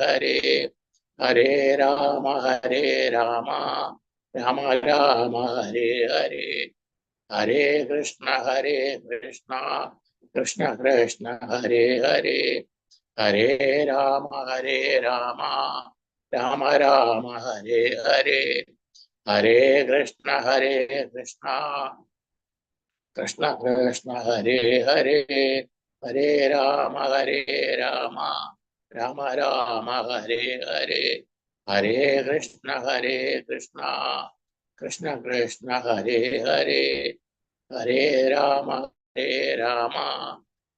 ഹരേ ഹരേ രാമ രാമ രാമ ഹരേ ഹരേ ഹരേ കൃഷ്ണ കൃഷ്ണ കൃഷ്ണ ഹരേ ഹരേ ഹരേ രാമ രാമ രാമ ഹരേ ഹരേ ഹരേ കൃഷ്ണ കൃഷ്ണ കൃഷ്ണ ഹരേ ഹരേ ഹരേ രാമ രാമ രാമ ഹരേ ഹരേ ഹരേ കൃഷ്ണ കൃഷ്ണ കൃഷ്ണ ഹരേ ഹരേ ഹരേ രാമ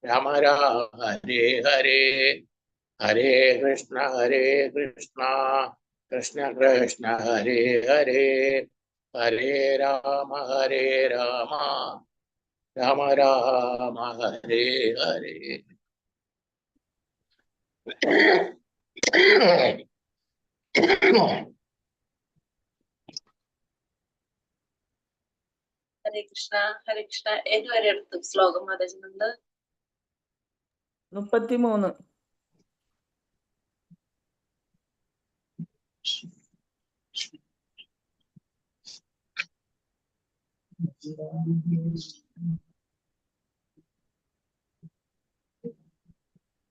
രാമ രാമ ഹരേ ഹരേ ഹരേ കൃഷ്ണ കൃഷ്ണ കൃഷ്ണ ഹരേ ഹരേ ഹരേ രാമ രാമ രാമ ഹരേ ഹരേ ഹരേ കൃഷ്ണ ഏതുവരെ എടുത്തു ശ്ലോകം മാതാജിനുണ്ട്? 33.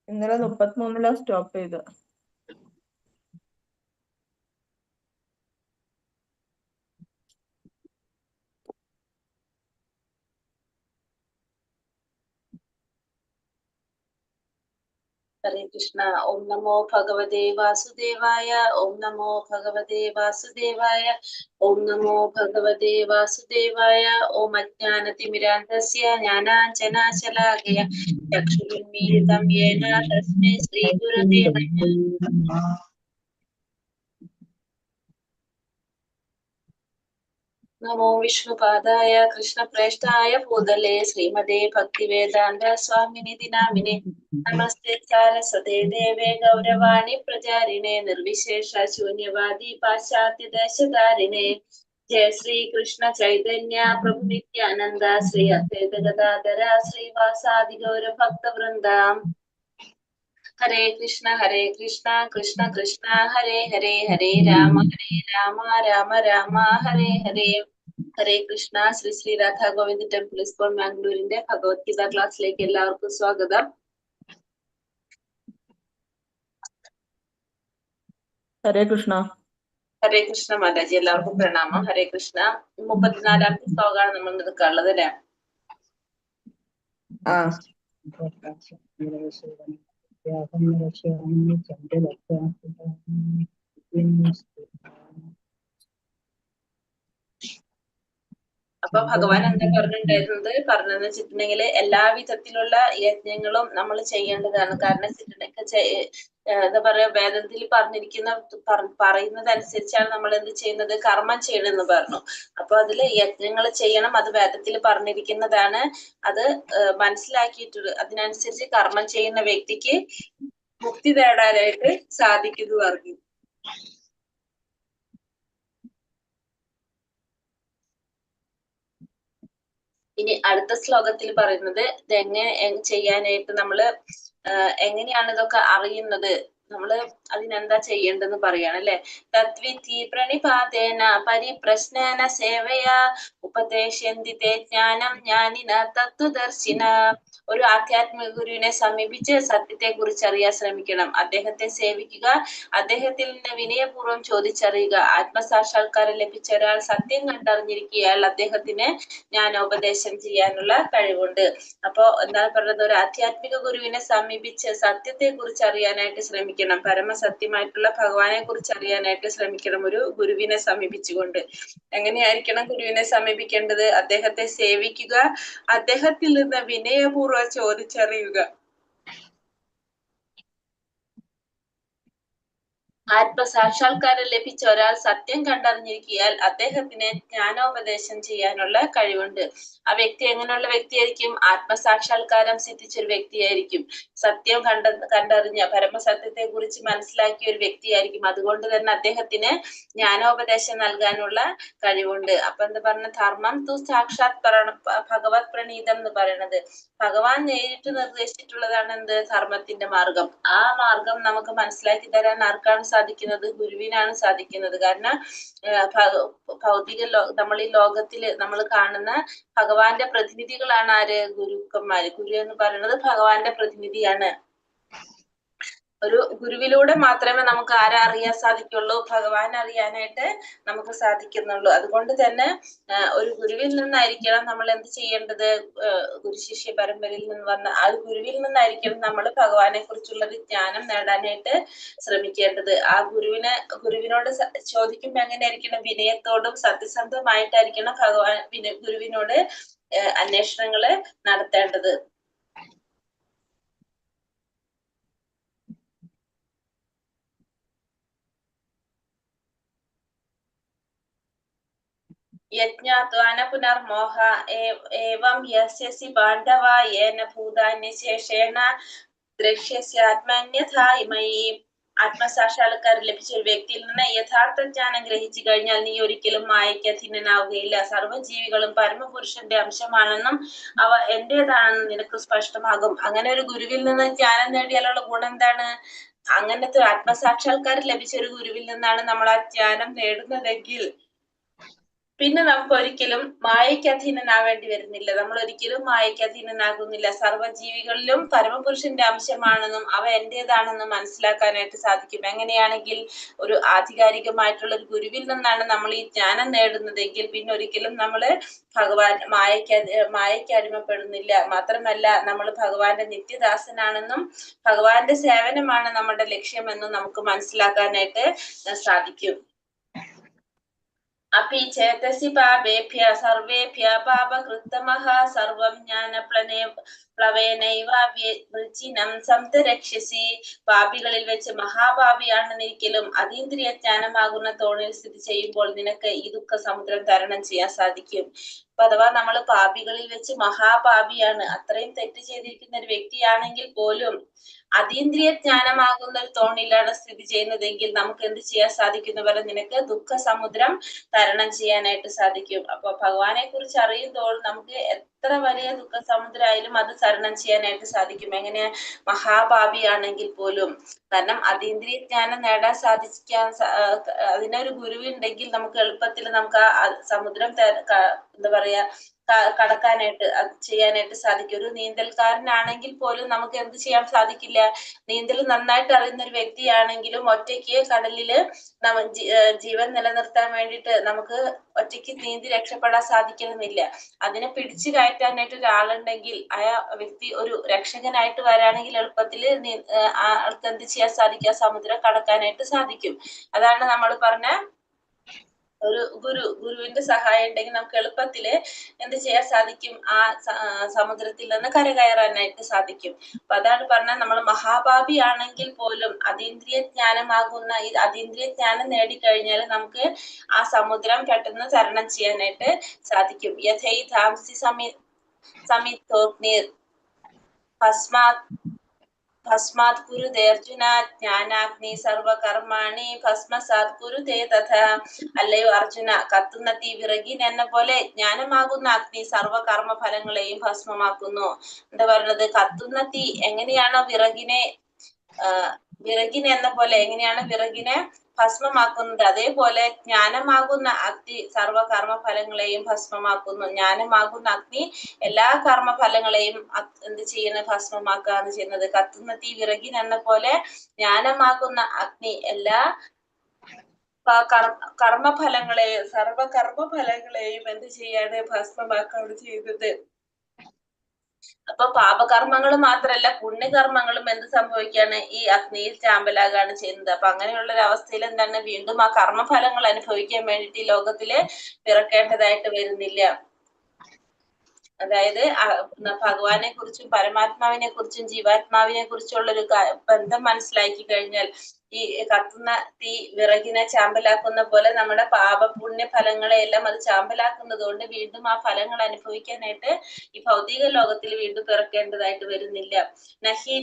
ഇന്നലെ 33 സ്റ്റോപ്പ് ചെയ്ത്. ഹരേ കൃഷ്ണ. ഓം നമോ ഭഗവതേ വാസുദേവായ. ഓം നമോ ഭഗവതേ വാസുദേവായ. ഓം നമോ ഭഗവതേ വാസുദേവായ. ഓം അജ്ഞാനതിമിരാന്ധസ്യ ജ്ഞാനാഞ്ജനാശലാകയ ചക്ഷുരുന്മീലിതം യേന തസ്മൈ ശ്രീ ഗുരവേ നമഃ. നമോ വിഷ്ണുപാദായ കൃഷ്ണപ്രേഷ്ഠായ ഭൂതലേ ശ്രീമതേ ഭക്തിവേദാന്ത സ്വാമിനിധി നാമിനെ നമസ്തേ സാരസ്വതേ ദേവേ ഗൗരവാണി പ്രചാരിണേ നിർവിശേഷ ശൂന്യവാദി പാശ്ചാത്യ ദേശധാരിണേ ജയ ശ്രീ കൃഷ്ണ ചൈതന്യ പ്രഭു നിത്യാനന്ദ ശ്രീ അദ്വൈത ഗദാധര ശ്രീവാസാദി ഗൗര ഭക്തവൃന്ദ. ഹരേ കൃഷ്ണ കൃഷ്ണ കൃഷ്ണ ഹരേ ഹരേ ഹരേ രാമ രാമ രാമ ഹരേ ഹരേ. ഹരേ കൃഷ്ണ. ശ്രീ ശ്രീ രാധാ ഗോവിന്ദ് ടെമ്പിൾ ഇസ്കോൺ മാംഗ്ലൂരിന്റെ ഭഗവത്ഗീത ക്ലാസ്സിലേക്ക് എല്ലാവർക്കും സ്വാഗതം. ഹരേ കൃഷ്ണ. ഹരേ കൃഷ്ണ മാതാജി, എല്ലാവർക്കും പ്രണാമം. ഹരേ കൃഷ്ണ. 34ാമത്തെ ശ്ലോകമാണ് നമ്മൾ എടുക്കാനുള്ളത് അല്ലെ? അപ്പൊ ഭഗവാൻ എന്താ പറഞ്ഞതെന്ന് വെച്ചിട്ടുണ്ടെങ്കിൽ എല്ലാ വിധത്തിലുള്ള യജ്ഞങ്ങളും നമ്മൾ ചെയ്യേണ്ടതാണ്. കാരണം എന്താ പറയാ, വേദത്തിൽ പറയുന്നതനുസരിച്ചാണ് നമ്മൾ എന്ത് ചെയ്യുന്നത്, കർമ്മം ചെയ്യണമെന്ന് പറഞ്ഞു. അപ്പൊ അതില് യജ്ഞങ്ങൾ ചെയ്യണം, അത് വേദത്തിൽ പറഞ്ഞിരിക്കുന്നതാണ്. അത് മനസ്സിലാക്കിയിട്ട് അതിനനുസരിച്ച് കർമ്മം ചെയ്യുന്ന വ്യക്തിക്ക് മുക്തി നേടാനായിട്ട് സാധിക്കുന്നു പറഞ്ഞു. ഇനി അടുത്ത ശ്ലോകത്തിൽ പറയുന്നത് ഇത് എങ്ങനെ ചെയ്യാനായിട്ട് നമ്മള് എങ്ങനെയാണ് ഇതൊക്കെ അറിയുന്നത്, നമ്മള് അതിനെന്താ ചെയ്യേണ്ടെന്ന് പറയാണ് അല്ലെ. തദ്വിധി പ്രണിപാതേന പരിപ്രശ്നേന സേവയാ ഉപദേശന്തി തേ ജ്ഞാനം ജ്ഞാനിന തത്വദർശിന. ഒരു ആധ്യാത്മിക ഗുരുവിനെ സമീപിച്ച് സത്യത്തെ കുറിച്ച് അറിയാൻ ശ്രമിക്കണം. അദ്ദേഹത്തെ സേവിക്കുക, അദ്ദേഹത്തിൽ നിന്ന് വിനയപൂർവ്വം ചോദിച്ചറിയുക. ആത്മസാക്ഷാത്കാരം ലഭിച്ച ഒരാൾ സത്യം കണ്ടറിഞ്ഞിരിക്കുകയാൽ അദ്ദേഹത്തിന് ജ്ഞാനോപദേശം ചെയ്യാനുള്ള കഴിവുണ്ട്. അപ്പോ എന്താണ് പറയുന്നത്, ഒരു ആധ്യാത്മിക ഗുരുവിനെ സമീപിച്ച് സത്യത്തെ കുറിച്ച് അറിയാനായിട്ട് ശ്രമിക്കണം. പരമസത്യമായിട്ടുള്ള ഭഗവാനെ കുറിച്ച് അറിയാനായിട്ട് ശ്രമിക്കണം ഒരു ഗുരുവിനെ സമീപിച്ചുകൊണ്ട്. എങ്ങനെയായിരിക്കണം ഗുരുവിനെ സമീപിക്കേണ്ടത്? അദ്ദേഹത്തെ സേവിക്കുക, അദ്ദേഹത്തിൽ നിന്ന് വിനയപൂർവ്വം ചോദിച്ചറിയുക. ആത്മസാക്ഷാത്കാരം ലഭിച്ച ഒരാൾ സത്യം കണ്ടറിഞ്ഞിരിക്കിയാൽ അദ്ദേഹത്തിന് ജ്ഞാനോപദേശം ചെയ്യാനുള്ള കഴിവുണ്ട്. ആ വ്യക്തി എങ്ങനെയുള്ള വ്യക്തിയായിരിക്കും? ആത്മസാക്ഷാത്കാരം സിദ്ധിച്ച ഒരു വ്യക്തിയായിരിക്കും. സത്യം കണ്ടറിഞ്ഞ പരമസത്യത്തെ കുറിച്ച് മനസ്സിലാക്കിയ ഒരു വ്യക്തിയായിരിക്കും. അതുകൊണ്ട് തന്നെ അദ്ദേഹത്തിന് ജ്ഞാനോപദേശം നൽകാനുള്ള കഴിവുണ്ട്. അപ്പൊ എന്താ പറഞ്ഞ ധർമ്മം തു സാക്ഷാത് ഭഗവത് പ്രണീതം എന്ന് പറയുന്നത് ഭഗവാൻ നേരിട്ട് നിർദ്ദേശിച്ചിട്ടുള്ളതാണ് എന്ത്? ധർമ്മത്തിന്റെ മാർഗം. ആ മാർഗം നമുക്ക് മനസ്സിലാക്കി തരാൻ ആർക്കാണ് സാധിക്കുന്നത്? ഗുരുവിനാണ് സാധിക്കുന്നത്. കാരണം നമ്മൾ ഈ ലോകത്തില് നമ്മൾ കാണുന്ന ഭഗവാന്റെ പ്രതിനിധികളാണ് ആര്? ഗുരുക്കന്മാര്. ഗുരു എന്ന് പറയുന്നത് ഭഗവാന്റെ പ്രതിനിധിയാണ്. ഒരു ഗുരുവിലൂടെ മാത്രമേ നമുക്ക് ആരെ അറിയാൻ സാധിക്കുള്ളൂ? ഭഗവാൻ അറിയാനായിട്ട് നമുക്ക് സാധിക്കുന്നുള്ളൂ. അതുകൊണ്ട് തന്നെ ഒരു ഗുരുവിൽ നിന്നായിരിക്കണം നമ്മൾ എന്ത് ചെയ്യേണ്ടത്? ഗുരുശിഷ്യ പരമ്പരയിൽ നിന്ന് വന്ന ആ ഒരു ഗുരുവിൽ നിന്നായിരിക്കണം നമ്മൾ ഭഗവാനെ കുറിച്ചുള്ള ഒരു ജ്ഞാനം നേടാനായിട്ട് ശ്രമിക്കേണ്ടത്. ആ ഗുരുവിനോട് ചോദിക്കുമ്പോൾ എങ്ങനെയായിരിക്കണം? വിനയത്തോടും സത്യസന്ധമായിട്ടായിരിക്കണം ഗുരുവിനോട് അന്വേഷണങ്ങള് നടത്തേണ്ടത്. യജ്ഞാത്വാന പുനർമോഹ ഏവം യസ്യസി പാണ്ഡവ യേന ഭൂതാന്യശേഷേണ ദ്രക്ഷ്യസ്യാത്മന്യഥാമയി. ആത്മസാക്ഷാത്കാരം ലഭിച്ച ഒരു വ്യക്തിയിൽ നിന്ന് യഥാർത്ഥ ജ്ഞാനം ഗ്രഹിച്ചു കഴിഞ്ഞാൽ നീ ഒരിക്കലും മായയ്ക്ക് അധീനനാവുകയില്ല. സർവ്വജീവികളും പരമപുരുഷന്റെ അംശമാണെന്നും അവ എന്റേതാണെന്നും നിനക്ക് സ്പഷ്ടമാകും. അങ്ങനെ ഒരു ഗുരുവിൽ നിന്ന് ജ്ഞാനം നേടിയാലുള്ള ഗുണം എന്താണ്? അങ്ങനത്തെ ആത്മസാക്ഷാത്കാരം ലഭിച്ച ഒരു ഗുരുവിൽ നിന്നാണ് നമ്മൾ ആ ജ്ഞാനം നേടുന്നതെങ്കിൽ പിന്നെ നമുക്ക് ഒരിക്കലും മായയ്ക്ക് അധീനനാവേണ്ടി വരുന്നില്ല. നമ്മൾ ഒരിക്കലും മായയ്ക്ക് അധീനനാകുന്നില്ല. സർവ്വജീവികളിലും പരമപുരുഷന്റെ അംശമാണെന്നും അവ എന്റേതാണെന്നും മനസ്സിലാക്കാനായിട്ട് സാധിക്കും. എങ്ങനെയാണെങ്കിൽ ഒരു ആധികാരികമായിട്ടുള്ള ഒരു ഗുരുവിൽ നിന്നാണ് നമ്മൾ ഈ ജ്ഞാനം നേടുന്നതെങ്കിൽ പിന്നെ ഒരിക്കലും നമ്മള് മായയ്ക്ക് അടിമപ്പെടുന്നില്ല. മാത്രമല്ല നമ്മൾ ഭഗവാന്റെ നിത്യദാസനാണെന്നും ഭഗവാന്റെ സേവനമാണ് നമ്മുടെ ലക്ഷ്യമെന്നും നമുക്ക് മനസ്സിലാക്കാനായിട്ട് സാധിക്കും. अपि चेतसि पापेभ्य सर्वेभ्य पापकृत्तमः सर्वं ജ്ഞാനപ്ലവേനൈവൃച്ചിനം സംതരക്ഷ്യസി. പാപികളിൽ വെച്ച് മഹാപാപിയാണെന്നിരിക്കലും അതീന്ദ്രിയ ജ്ഞാനമാകുന്ന തോണിൽ സ്ഥിതി ചെയ്യുമ്പോൾ നിനക്ക് ഈ ദുഃഖ സമുദ്രം തരണം ചെയ്യാൻ സാധിക്കും. അഥവാ നമ്മൾ പാപികളിൽ വെച്ച് മഹാപാപിയാണ്, അത്രയും തെറ്റ് ചെയ്തിരിക്കുന്ന ഒരു വ്യക്തിയാണെങ്കിൽ പോലും അതീന്ദ്രിയ ജ്ഞാനമാകുന്ന ഒരു തോണിലാണ് സ്ഥിതി ചെയ്യുന്നതെങ്കിൽ നമുക്ക് എന്ത് ചെയ്യാൻ സാധിക്കുന്ന പോലെ നിനക്ക് ദുഃഖ സമുദ്രം തരണം ചെയ്യാനായിട്ട് സാധിക്കും. അപ്പൊ ഭഗവാനെ കുറിച്ച് അറിയുമ്പോൾ നമുക്ക് എത്ര വലിയ ദുഃഖ സമുദ്രമായാലും അത് തരണം ചെയ്യാനായിട്ട് സാധിക്കും. എങ്ങനെ? മഹാഭാവിയാണെങ്കിൽ പോലും. കാരണം അതീന്ദ്രിയ ജ്ഞാനം നേടാൻ അതിനൊരു ഗുരുവുണ്ടെങ്കിൽ നമുക്ക് എളുപ്പത്തിൽ നമുക്ക് ആ സമുദ്രം എന്താ പറയാ കടക്കാനായിട്ട് ചെയ്യാനായിട്ട് സാധിക്കും. ഒരു നീന്തൽക്കാരനാണെങ്കിൽ പോലും നമുക്ക് എന്ത് ചെയ്യാൻ സാധിക്കില്ല? നീന്തൽ നന്നായിട്ട് അറിയുന്ന ഒരു വ്യക്തിയാണെങ്കിലും ഒറ്റയ്ക്ക് കടലില് ജീവൻ നിലനിർത്താൻ വേണ്ടിയിട്ട് നമുക്ക് ഒറ്റയ്ക്ക് നീന്തി രക്ഷപ്പെടാൻ സാധിക്കണമെന്നില്ല. അതിനെ പിടിച്ചു കയറ്റാനായിട്ട് ഒരാളുണ്ടെങ്കിൽ ആ വ്യക്തി ഒരു രക്ഷകനായിട്ട് വരാണെങ്കിൽ എളുപ്പത്തിൽ ആൾക്ക് എന്ത് ചെയ്യാൻ സാധിക്കും? സമുദ്രം കടക്കാനായിട്ട് സാധിക്കും. അതാണ് നമ്മൾ പറഞ്ഞ ഒരു ഗുരുവിന്റെ സഹായം ഉണ്ടെങ്കിൽ നമുക്ക് എളുപ്പത്തില് എന്ത് ചെയ്യാൻ സാധിക്കും? ആ സമുദ്രത്തിൽ നിന്ന് കരകയറാനായിട്ട് സാധിക്കും. അപ്പൊ അതാണ് പറഞ്ഞ നമ്മൾ മഹാപാപി ആണെങ്കിൽ പോലും അതീന്ദ്രിയ ജ്ഞാനമാകുന്ന ഈ അതീന്ദ്രിയ ജ്ഞാനം നേടിക്കഴിഞ്ഞാൽ നമുക്ക് ആ സമുദ്രം പെട്ടെന്ന് തരണം ചെയ്യാനായിട്ട് സാധിക്കും. യഥൈ ധാംസി സമിതോഗ്നിർ ഭസ്മാത് കുരുതേ അർജുന ജ്ഞാനാഗ്നി സർവകർമാണി ഭസ്മസാത് കുരുതേ തഥാ. അല്ലയോ അർജുന, കത്തുന്ന തീ വിറകിൻ എന്ന പോലെ ജ്ഞാനമാകുന്ന അഗ്നി സർവകർമ്മ ഫലങ്ങളെയും ഭസ്മമാക്കുന്നു. എന്താ പറയുന്നത്? കത്തുന്ന തീ എങ്ങനെയാണോ വിറകിനെ എന്ന പോലെ എങ്ങനെയാണ് വിറകിനെ ഭസ്മമാക്കുന്നത്, അതേപോലെ ജ്ഞാനമാകുന്ന അഗ്നി സർവകർമ്മ ഫലങ്ങളെയും ഭസ്മമാക്കുന്നു. ജ്ഞാനമാകുന്ന അഗ്നി എല്ലാ കർമ്മഫലങ്ങളെയും എന്ത് ചെയ്യുന്നത്? ഭസ്മമാക്കുകയാണ് ചെയ്യുന്നത്. കത്തുന്ന തീ വിറകിൻ എന്ന പോലെ ജ്ഞാനമാകുന്ന അഗ്നി എല്ലാ കർമ്മഫലങ്ങളെയും സർവകർമ്മഫലങ്ങളെയും എന്ത് ചെയ്യാണ്? ഭസ്മമാക്കുകയാണ് ചെയ്യുന്നത്. അപ്പൊ പാപകർമ്മങ്ങൾ മാത്രല്ല പുണ്യകർമ്മങ്ങളും എന്ത് സംഭവിക്കുകയാണ്? ഈ അഗ്നിയിൽ ചാമ്പലാകാണ് ചെയ്യുന്നത്. അപ്പൊ അങ്ങനെയുള്ള ഒരു അവസ്ഥയിൽ എന്താണ്? വീണ്ടും ആ കർമ്മഫലങ്ങൾ അനുഭവിക്കാൻ വേണ്ടിയിട്ട് ഈ ലോകത്തില് പിറക്കേണ്ടതായിട്ട് വരുന്നില്ല. അതായത് ഭഗവാനെ കുറിച്ചും പരമാത്മാവിനെ കുറിച്ചും ജീവാത്മാവിനെ കുറിച്ചുള്ള ഒരു ബന്ധം മനസ്സിലാക്കി കഴിഞ്ഞാൽ ഈ കത്തുന്ന തീ വിറകിനെ ചാമ്പലാക്കുന്ന പോലെ നമ്മുടെ പാപപുണ്യ ഫലങ്ങളെ എല്ലാം അത് ചാമ്പലാക്കുന്നത് കൊണ്ട് വീണ്ടും ആ ഫലങ്ങൾ അനുഭവിക്കാനായിട്ട് ഈ ഭൗതിക ലോകത്തിൽ വീണ്ടും പിറക്കേണ്ടതായിട്ട് വരുന്നില്ല. നഹി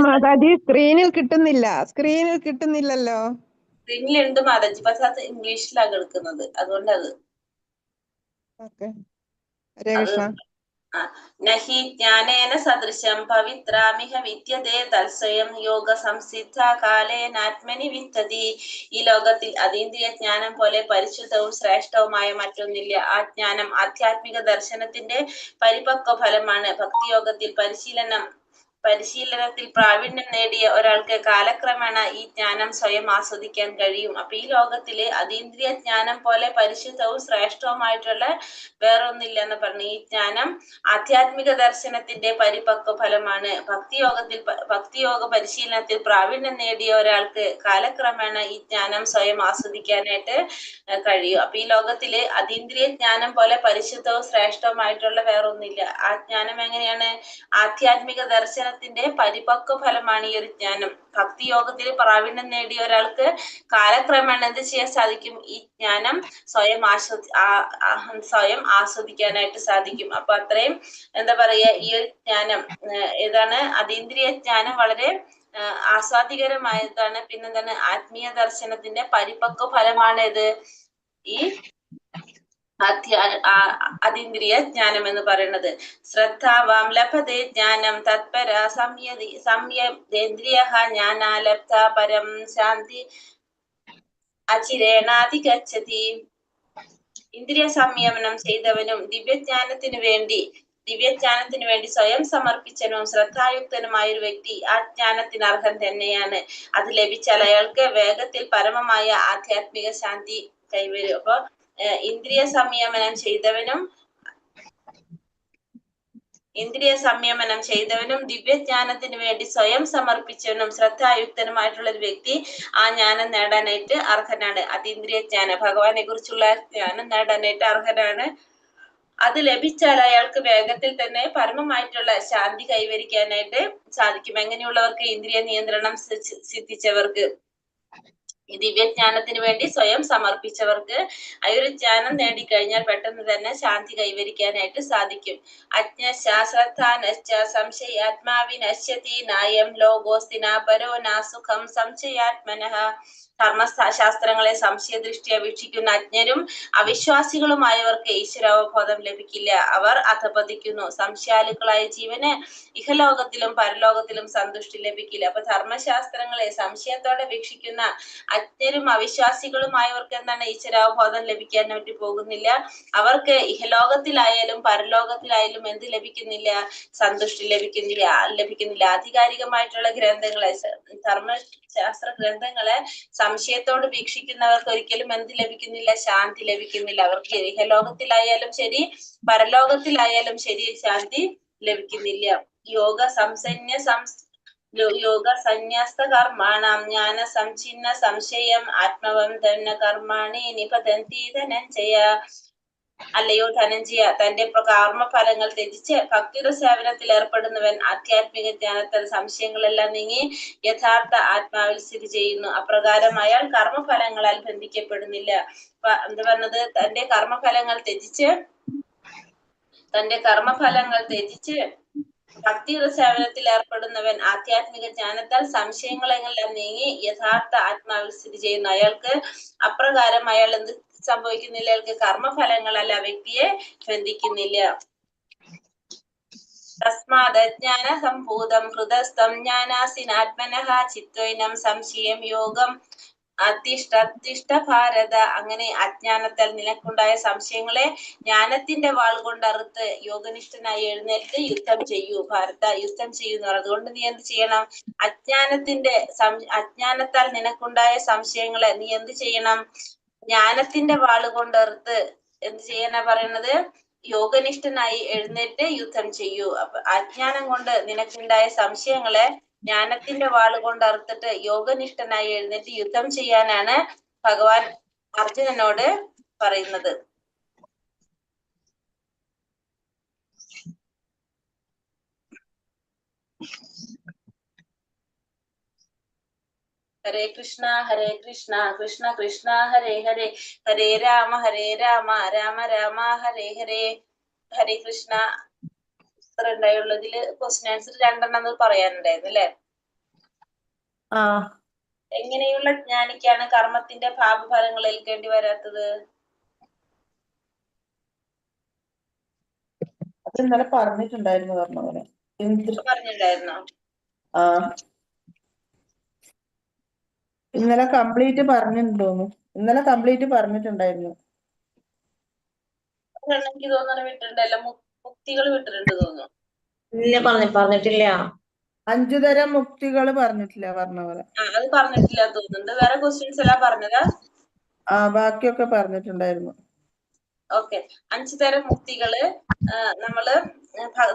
മാതാജി സ്ക്രീനിൽ കിട്ടുന്നില്ലല്ലോ. സ്ക്രീനിലുണ്ട് മാതാജി, പക്ഷെ അത് ഇംഗ്ലീഷിലാണ് കേൾക്കുന്നത്, അതുകൊണ്ടത് നഹി ജ്ഞാനേന സദൃശം പവിത്രാമിഹ വിദ്യതേ തത്സ്വയം യോഗ സംസിദ്ധ കാലേനാത്മനി വിത്തതി. ഈ ലോകത്തിൽ അതീന്ദ്രിയ ജ്ഞാനം പോലെ പരിശുദ്ധവും ശ്രേഷ്ഠവുമായ മറ്റൊന്നില്ല. ആ ജ്ഞാനം ആധ്യാത്മിക ദർശനത്തിന്റെ പരിപക്വ ഫലമാണ്. ഭക്തിയോഗത്തിൽ പരിശീലനത്തിൽ പ്രാവീണ്യം നേടിയ ഒരാൾക്ക് കാലക്രമേണ ഈ ജ്ഞാനം സ്വയം ആസ്വദിക്കാൻ കഴിയും. അപ്പൊ ഈ ലോകത്തില് അതീന്ദ്രിയ ജ്ഞാനം പോലെ പരിശുദ്ധവും ശ്രേഷ്ഠവുമായിട്ടുള്ള വേറൊന്നില്ല എന്ന് പറഞ്ഞു. ഈ ജ്ഞാനം ആധ്യാത്മിക ദർശനത്തിന്റെ പരിപക്വ ഫലമാണ്. ഭക്തിയോഗ പരിശീലനത്തിൽ പ്രാവീണ്യം നേടിയ ഒരാൾക്ക് കാലക്രമേണ ഈ ജ്ഞാനം സ്വയം ആസ്വദിക്കാനായിട്ട് കഴിയും. അപ്പൊ ഈ ലോകത്തില് അതീന്ദ്രിയ ജ്ഞാനം പോലെ പരിശുദ്ധവും ശ്രേഷ്ഠവുമായിട്ടുള്ള വേറൊന്നില്ല. ആ ജ്ഞാനം എങ്ങനെയാണ്? ആധ്യാത്മിക ദർശനത്തിന്റെ പരിപക്വ ഫലമാണ് ഈ ഒരു ജ്ഞാനം. ഭക്തിയോഗത്തിൽ പ്രാവീണ്യം നേടിയ ഒരാൾക്ക് കാലക്രമേണ എന്ത് ചെയ്യാൻ സാധിക്കും? ഈ ജ്ഞാനം സ്വയം ആസ്വദിക്കാനായിട്ട് സാധിക്കും. അപ്പൊ അത്രയും എന്താ പറയാ, ഈ ഒരു ജ്ഞാനം ഏതാണ്? അതീന്ദ്രിയ ജ്ഞാനം വളരെ ആസ്വാദികരമായതാണ്. പിന്നെന്താണ്? ആത്മീയ ദർശനത്തിന്റെ പരിപക്വ ഫലമാണ് ഇത് ഈ അതീന്ദ്രിയ ജ്ഞാനം എന്ന് പറയുന്നത്. ശ്രദ്ധാവാം ലഭതേ ജ്ഞാനം തത്പര സംയേന്ദ്രിയ ജ്ഞാനാലബ്ധ പരം ശാന്തി അചിരേണാധിഗച്ഛതി. ഇന്ദ്രിയ സംയമനം ചെയ്തവനും ദിവ്യജ്ഞാനത്തിനു വേണ്ടി സ്വയം സമർപ്പിച്ചനും ശ്രദ്ധായുക്തനുമായ ഒരു വ്യക്തി ആ ജ്ഞാനത്തിന് അർഹൻ തന്നെയാണ്. അത് ലഭിച്ചാൽ അയാൾക്ക് വേഗത്തിൽ പരമമായ ആധ്യാത്മിക ശാന്തി കൈവരും. അപ്പൊ ഇന്ദ്രിയ സംയമനം ചെയ്തവനും ദിവ്യജ്ഞാനത്തിന് വേണ്ടി സ്വയം സമർപ്പിച്ചവനും ശ്രദ്ധായുക്തനുമായിട്ടുള്ള ഒരു വ്യക്തി ആ ജ്ഞാനം നേടാനായിട്ട് അർഹനാണ്. അതീന്ദ്രിയ ജ്ഞാനം, ഭഗവാനെ കുറിച്ചുള്ള ജ്ഞാനം നേടാനായിട്ട് അർഹനാണ്. അത് ലഭിച്ചാൽ അയാൾക്ക് വേഗത്തിൽ തന്നെ പരമമായിട്ടുള്ള ശാന്തി കൈവരിക്കാനായിട്ട് സാധിക്കും. എങ്ങനെയുള്ളവർക്ക്? ഇന്ദ്രിയ നിയന്ത്രണം സിദ്ധിച്ചവർക്ക്, ഈ ദിവ്യജ്ഞാനത്തിന് വേണ്ടി സ്വയം സമർപ്പിച്ചവർക്ക് ആ ഒരു ജ്ഞാനം നേടിക്കഴിഞ്ഞാൽ പെട്ടെന്ന് തന്നെ ശാന്തി കൈവരിക്കാനായിട്ട് സാധിക്കും. സംശയാത്മാവിനശ്യതി നായം ലോകോസ്തി നാപരോ നാസുഖം സംശയാത്മനഃ. ധർമ്മശാസ്ത്രങ്ങളെ സംശയദൃഷ്ടിയ വീക്ഷിക്കുന്ന അജ്ഞരും അവിശ്വാസികളുമായവർക്ക് ഈശ്വരാവബോധം ലഭിക്കില്ല. അവർ അധപതിക്കുന്നു. സംശയാലുക്കളായ ജീവന് ഇഹലോകത്തിലും പരലോകത്തിലും സന്തുഷ്ടി ലഭിക്കില്ല. അപ്പൊ ധർമ്മശാസ്ത്രങ്ങളെ സംശയത്തോടെ വീക്ഷിക്കുന്ന അജ്ഞരും അവിശ്വാസികളുമായവർക്ക് എന്താണ്? ഈശ്വരാവബോധം ലഭിക്കാനായിട്ട് പോകുന്നില്ല. അവർക്ക് ഇഹലോകത്തിലായാലും പരലോകത്തിലായാലും എന്ത് ലഭിക്കുന്നില്ല? സന്തുഷ്ടി ലഭിക്കുന്നില്ല. ആധികാരികമായിട്ടുള്ള ഗ്രന്ഥങ്ങളെ, ധർമ്മശാസ്ത്ര ഗ്രന്ഥങ്ങളെ സംശയത്തോട് വീക്ഷിക്കുന്നവർക്ക് ഒരിക്കലും എന്ത് ലഭിക്കുന്നില്ല? ശാന്തി ലഭിക്കുന്നില്ല. അവർക്ക് ഇഹലോകത്തിലായാലും ശരി പരലോകത്തിലായാലും ശരി ശാന്തി ലഭിക്കുന്നില്ല. യോഗ സന്യസ്ത കർമാണം ജ്ഞാന സംഛിന്ന സംശയം ആത്മവം തന്നെ കർമാണി നിപതന്തി ധനഞ്ജയ. അല്ലയോ ധനഞ്ജയ, തന്റെ കർമ്മഫലങ്ങൾ ത്യജിച്ച് ഭക്തിയുടെ സേവനത്തിൽ ഏർപ്പെടുന്നവൻ ആധ്യാത്മിക ജ്ഞാനത്താൽ സംശയങ്ങളെല്ലാം നീങ്ങി യഥാർത്ഥ ആത്മാവിൽ സ്ഥിതി ചെയ്യുന്നു. അപ്രകാരം അയാൾ കർമ്മഫലങ്ങളാൽ ബന്ധിക്കപ്പെടുന്നില്ല. എന്താ പറഞ്ഞത്? തന്റെ കർമ്മഫലങ്ങൾ ത്യജിച്ച് ഭക്തിയുടെ സേവനത്തിൽ ഏർപ്പെടുന്നവൻ ആധ്യാത്മിക ജ്ഞാനത്താൽ സംശയങ്ങളെല്ലാം നീങ്ങി യഥാർത്ഥ ആത്മാവിൽ സ്ഥിതി ചെയ്യുന്നു. അയാൾക്ക് അപ്രകാരം അയാൾ എന്ത് സംഭവിക്കുന്നില്ല? അയാൾക്ക് കർമ്മഫലങ്ങളല്ല വ്യക്തിയെ ബന്ധിക്കുന്നില്ല. തസ്മാത് അജ്ഞാന സംഭൂതം ഹൃദസ്ഥം ജ്ഞാനാസിനാത്മനഃ ചിത്വൈനം സംശയം യോഗം അധിഷ്ഠ ഭാരത. അങ്ങനെ അജ്ഞാനത്താൽ നിനക്കുണ്ടായ സംശയങ്ങളെ ജ്ഞാനത്തിന്റെ വാൾ കൊണ്ട് അറുത്ത് യോഗനിഷ്ഠനായി എഴുന്നേൽത്ത് യുദ്ധം ചെയ്യൂ ഭാരത. യുദ്ധം ചെയ്യുന്നു. അതുകൊണ്ട് നീ എന്ത് ചെയ്യണം? അജ്ഞാനത്താൽ നിനക്കുണ്ടായ സംശയങ്ങളെ നീ എന്ത് ചെയ്യണം? ജ്ഞാനത്തിന്റെ വാള് കൊണ്ട് അറുത്ത് എന്ത് ചെയ്യാനാ പറയുന്നത്? യോഗനിഷ്ഠനായി എഴുന്നേറ്റ് യുദ്ധം ചെയ്യൂ. അപ്പൊ അജ്ഞാനം കൊണ്ട് നിനക്കുണ്ടായ സംശയങ്ങളെ ജ്ഞാനത്തിന്റെ വാള് കൊണ്ട് അറുത്തിട്ട് യോഗനിഷ്ഠനായി എഴുന്നേറ്റ് യുദ്ധം ചെയ്യാനാണ് ഭഗവാൻ അർജുനനോട് പറയുന്നത്. ഹരേ കൃഷ്ണ കൃഷ്ണ കൃഷ്ണ ഹരേ ഹരേ, ഹരേ രാമ രാമ രാമ ഹരേ ഹരേ. ഹരേ കൃഷ്ണ. ഇത്ര ഉണ്ടായുള്ളതില് ക്വസ്റ്റ്യൻ ആൻസർ 2 പറയാനുണ്ടായിരുന്നു അല്ലെ? ആ എങ്ങനെയുള്ള ജ്ഞാനിക്കാണ് കർമ്മത്തിന്റെ പാപഫലങ്ങൾ ഏൽക്കേണ്ടി വരാത്തത്? അത് ഇന്നലെ പറഞ്ഞിട്ടുണ്ടായിരുന്നു പറഞ്ഞ പോലെ. പറഞ്ഞിട്ടുണ്ടായിരുന്നോ? ആ ഇന്നലെ കംപ്ലീറ്റ് പറഞ്ഞിട്ടുണ്ടോന്നു. ഇന്നലെ കംപ്ലീറ്റ് പറഞ്ഞിട്ടുണ്ടായിരുന്നു. എനിക്ക് തോന്നുന്നു വിട്ടിട്ടുണ്ടല്ലോ, മുക്തികൾ വിട്ടിട്ടുണ്ട് തോന്നുന്നു. ഇല്ല, പറഞ്ഞിട്ടില്ല. 5 തരം മുക്തികൾ പറഞ്ഞിട്ടില്ല പറഞ്ഞ പോലെ. അത് പറഞ്ഞിട്ടില്ല തോന്നുന്നുണ്ട്. വേറെ ക്വസ്റ്റ്യൻസ് എല്ലാം പറഞ്ഞതാ? ആ ബാക്കിയൊക്കെ പറഞ്ഞിട്ടുണ്ടായിരുന്നു. ഓക്കെ. 5 തരം മുക്തികള്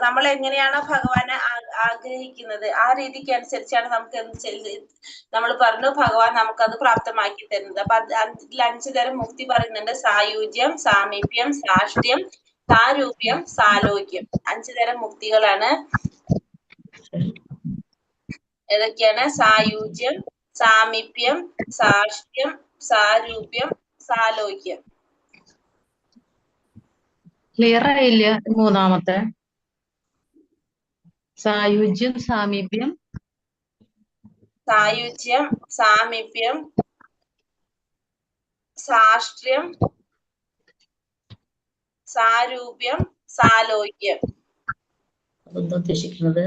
നമ്മൾ എങ്ങനെയാണോ ഭഗവാനെ ആഗ്രഹിക്കുന്നത് ആ രീതിക്ക് അനുസരിച്ചാണ് നമുക്ക് നമ്മൾ പറഞ്ഞു ഭഗവാൻ നമുക്കത് പ്രാപ്തമാക്കി തരുന്നത്. അപ്പൊ അതിൽ 5 തരം മുക്തി പറയുന്നുണ്ട്. സായുജ്യം, സാമീപ്യം, സാഷ്ട്യം, സാരൂപ്യം, സാലോക്യം. 5 തരം മുക്തികളാണ്. ഏതൊക്കെയാണ്? സായുജ്യം, സാമീപ്യം, സാഷ്ട്യം, സാരൂപ്യം, സാലോക്യം. ക്ലിയർ ആയില്ല മൂന്നാമത്തെ. സായുജ്യം, സാമീപ്യം, സായുജ്യം, സാമീപ്യം, സാഷ്ട്ര്യം, സാരൂപ്യം, സാലോക്യം. അതെന്താ ഉദ്ദേശിക്കുന്നത്?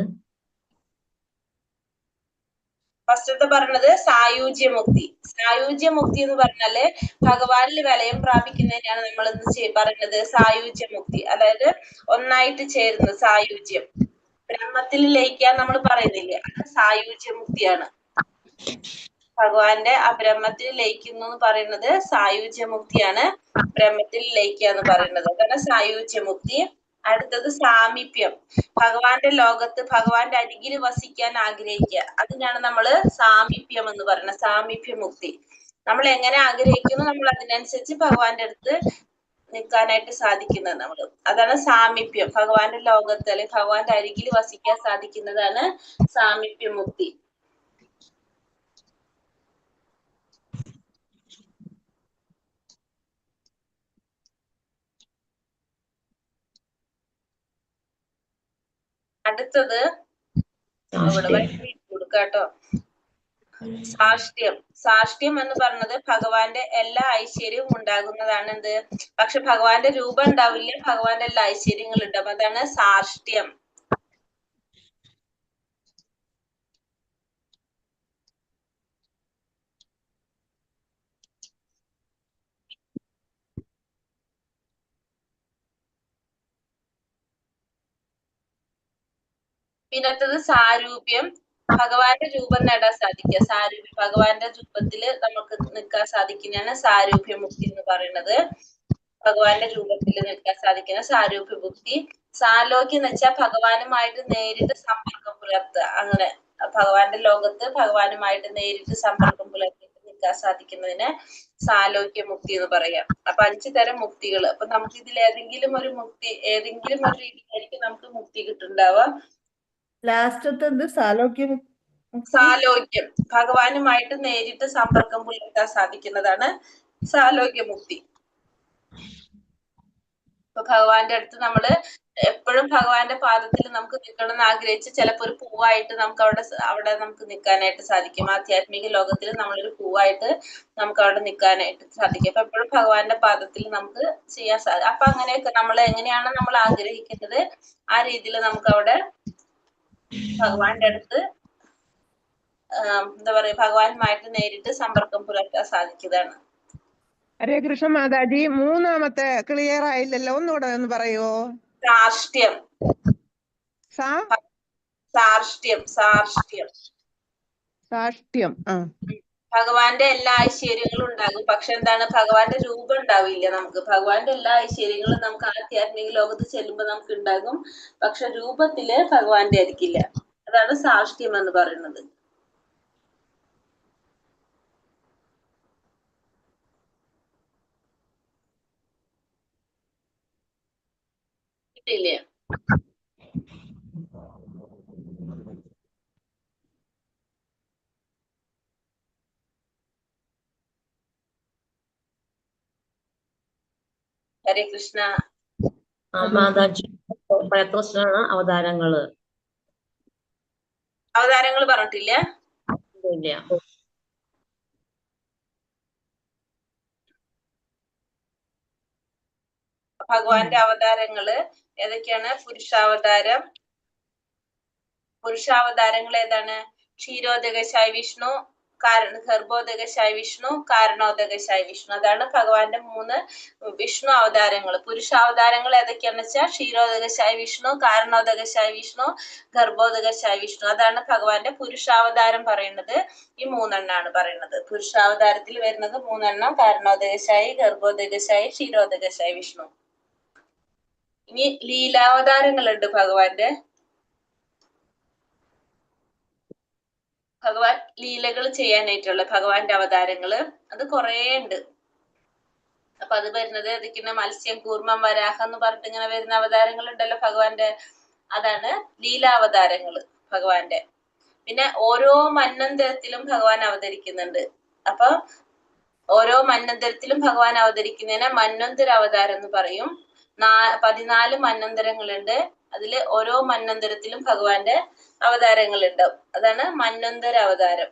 ഫസ്റ്റത്തെ പറഞ്ഞത് സായുജ്യമുക്തി. സായുജ്യമുക്തി എന്ന് പറഞ്ഞാല് ഭഗവാനിൽ വിലയം പ്രാപിക്കുന്നതിനാണ് നമ്മൾ പറയുന്നത് സായുജ്യമുക്തി. അതായത് ഒന്നായിട്ട് ചേരുന്നത് സായുജ്യം. ബ്രഹ്മത്തിൽ ലയിക്കാൻ നമ്മൾ പറയുന്നില്ലേ, അത് സായുജ്യമുക്തിയാണ്. ഭഗവാന്റെ ആ ബ്രഹ്മത്തിൽ ലയിക്കുന്നു എന്ന് പറയുന്നത് സായുജ്യമുക്തിയാണ്. ബ്രഹ്മത്തിൽ ലയിക്കുക എന്ന് പറയുന്നത് അതാണ് സായുജ്യമുക്തി. അടുത്തത് സാമീപ്യം. ഭഗവാന്റെ ലോകത്ത് ഭഗവാന്റെ അരികിൽ വസിക്കാൻ ആഗ്രഹിക്കുക, അതിനാണ് നമ്മൾ സാമീപ്യം എന്ന് പറയുന്നത്. സാമീപ്യമുക്തി. നമ്മൾ എങ്ങനെ ആഗ്രഹിക്കുന്നു നമ്മൾ അതിനനുസരിച്ച് ഭഗവാന്റെ അടുത്ത് നിൽക്കാനായിട്ട് സാധിക്കുന്നത് നമ്മൾ, അതാണ് സാമീപ്യം. ഭഗവാന്റെ ലോകത്ത് അല്ലെങ്കിൽ ഭഗവാന്റെ അരികിൽ വസിക്കാൻ സാധിക്കുന്നതാണ് സാമീപ്യമുക്തി. അടുത്തത് കൊടുക്കാട്ടോ, സാഷ്ട്യം. സാഷ്ട്യം എന്ന് പറഞ്ഞത് ഭഗവാന്റെ എല്ലാ ഐശ്വര്യവും ഉണ്ടാകുന്നതാണ്. എന്ത്? പക്ഷെ ഭഗവാന്റെ രൂപം ഉണ്ടാവില്ല, ഭഗവാന്റെ എല്ലാ ഐശ്വര്യങ്ങളും ഉണ്ടാവും. അതാണ് സാഷ്ട്യം. പിന്നത്തത് സാരൂപ്യം. ഭഗവാന്റെ രൂപം നേടാൻ സാധിക്കുക. സാരൂപ്യം ഭഗവാന്റെ രൂപത്തില് നമുക്ക് നിൽക്കാൻ സാധിക്കുന്നതാണ് സാരൂപ്യമുക്തി എന്ന് പറയുന്നത്. ഭഗവാന്റെ രൂപത്തിൽ നിൽക്കാൻ സാധിക്കുന്ന സാരൂപ്യമുക്തി. സാലോക്യം എന്ന് വെച്ചാൽ ഭഗവാനുമായിട്ട് നേരിട്ട് സമ്പർക്കം പുലർത്തുക. അങ്ങനെ ഭഗവാന്റെ ലോകത്ത് ഭഗവാനുമായിട്ട് നേരിട്ട് സമ്പർക്കം പുലർത്തിയിട്ട് നിൽക്കാൻ സാധിക്കുന്നതിന് സാലോക്യമുക്തി എന്ന് പറയാം. അപ്പൊ 5 തരം മുക്തികൾ. അപ്പൊ നമുക്ക് ഇതിൽ ഏതെങ്കിലും ഒരു മുക്തി, ഏതെങ്കിലും ഒരു രീതിയിലായിരിക്കും നമുക്ക് മുക്തി കിട്ടുന്നുണ്ടാവുക. ലാസ്റ്റത്തെ എന്ത്? സാലോക്യം. സാലോക്യം. ഭഗവാനുമായിട്ട് നേരിട്ട് സമ്പർക്കം പുലർത്താൻ സാധിക്കുന്നതാണ് സാലോക്യമുക്തി. ഇപ്പൊ ഭഗവാന്റെ അടുത്ത് നമ്മള് എപ്പോഴും ഭഗവാന്റെ പാദത്തിൽ നമുക്ക് നിൽക്കണം എന്ന് ആഗ്രഹിച്ച് ചിലപ്പോ ഒരു പൂവായിട്ട് നമുക്ക് അവിടെ നമുക്ക് നിൽക്കാനായിട്ട് സാധിക്കും. ആധ്യാത്മിക ലോകത്തിൽ നമ്മളൊരു പൂവായിട്ട് നമുക്ക് അവിടെ നിൽക്കാനായിട്ട് സാധിക്കും. അപ്പൊ എപ്പോഴും ഭഗവാന്റെ പാദത്തിൽ നമുക്ക് ചെയ്യാൻ സാധിക്കും. അപ്പൊ അങ്ങനെയൊക്കെ നമ്മൾ എങ്ങനെയാണ് നമ്മൾ ആഗ്രഹിക്കുന്നത് ആ രീതിയിൽ നമുക്ക് അവിടെ ഭഗവാന്റെ അടുത്ത് എന്താ പറയാ ഭഗവാനുമായിട്ട് നേരിട്ട് സമ്പർക്കം പുലർത്താൻ സാധിക്കുന്നതാണ്. ഹരേ കൃഷ്ണ മാതാജി, മൂന്നാമത്തെ ക്ലിയർ ആയില്ലല്ലോ, ഒന്നുകൂടെ ഒന്ന് പറയോ? സാഷ്ട്യം. സാഷ്ട്യം. സാഷ്ട്യം. സാഷ്ട്യം. ഭഗവാന്റെ എല്ലാ ഐശ്വര്യങ്ങളും ഉണ്ടാകും. പക്ഷെ എന്താണ്? ഭഗവാന്റെ രൂപം ഉണ്ടാവില്ല നമുക്ക്. ഭഗവാന്റെ എല്ലാ ഐശ്വര്യങ്ങളും നമുക്ക് ആധ്യാത്മിക ലോകത്ത് ചെല്ലുമ്പോൾ നമുക്ക് ഉണ്ടാകും. പക്ഷെ രൂപത്തില് ഭഗവാന്റെ ആയിരിക്കില്ല. അതാണ് സാഷ്ട്യം എന്ന് പറയുന്നത്. കിട്ടിയില്ലേ? ഹരേ കൃഷ്ണ. മാതാജി എത്ര ദിവസമാണ് അവതാരങ്ങള്? അവതാരങ്ങൾ പറഞ്ഞിട്ടില്ല. ഇല്ല. ഭഗവാന്റെ അവതാരങ്ങള് ഏതൊക്കെയാണ്? പുരുഷാവതാരങ്ങൾ ഏതാണ്? ക്ഷീരോദകശായി വിഷ്ണു, ഗർഭോദകശായി വിഷ്ണു, കാരണോദകശായി വിഷ്ണു. അതാണ് ഭഗവാന്റെ 3 വിഷ്ണു അവതാരങ്ങൾ. പുരുഷാവതാരങ്ങൾ ഏതൊക്കെയാണെന്ന് വെച്ചാൽ ക്ഷീരോദകശായി വിഷ്ണു, കാരണോദകശായി വിഷ്ണു, ഗർഭോദകശായി വിഷ്ണു. അതാണ് ഭഗവാന്റെ പുരുഷാവതാരം പറയുന്നത്. ഈ 3 എണ്ണാണ് പറയുന്നത്. പുരുഷാവതാരത്തിൽ വരുന്നത് 3 എണ്ണം: കാരണോദകശായി, ഗർഭോദകശായി, ക്ഷീരോദകശായി വിഷ്ണു. ഇനി ലീലാവതാരങ്ങളുണ്ട് ഭഗവാന്റെ. ഭഗവാൻ ലീലകൾ ചെയ്യാനായിട്ടുള്ള ഭഗവാന്റെ അവതാരങ്ങള് അത് കുറേ ഉണ്ട്. അപ്പൊ അത് വരുന്നത് ഏതൊക്കെയാണ്? മത്സ്യം, കൂർമ്മം, വരാഹം എന്ന് പറഞ്ഞിട്ട് ഇങ്ങനെ വരുന്ന അവതാരങ്ങൾ ഉണ്ടല്ലോ ഭഗവാന്റെ. അതാണ് ലീലാവതാരങ്ങള് ഭഗവാന്റെ. പിന്നെ ഓരോ മന്വന്തരത്തിലും ഭഗവാൻ അവതരിക്കുന്നുണ്ട്. അപ്പൊ ഓരോ മന്വന്തരത്തിലും ഭഗവാൻ അവതരിക്കുന്നതിനെ മന്വന്തര അവതാരം എന്ന് പറയും. 14 മന്വന്തരങ്ങളുണ്ട്. അതില് ഓരോ മന്വന്തരത്തിലും ഭഗവാന്റെ അവതാരങ്ങൾ ഉണ്ടാവും. അതാണ് മന്വന്തര അവതാരം.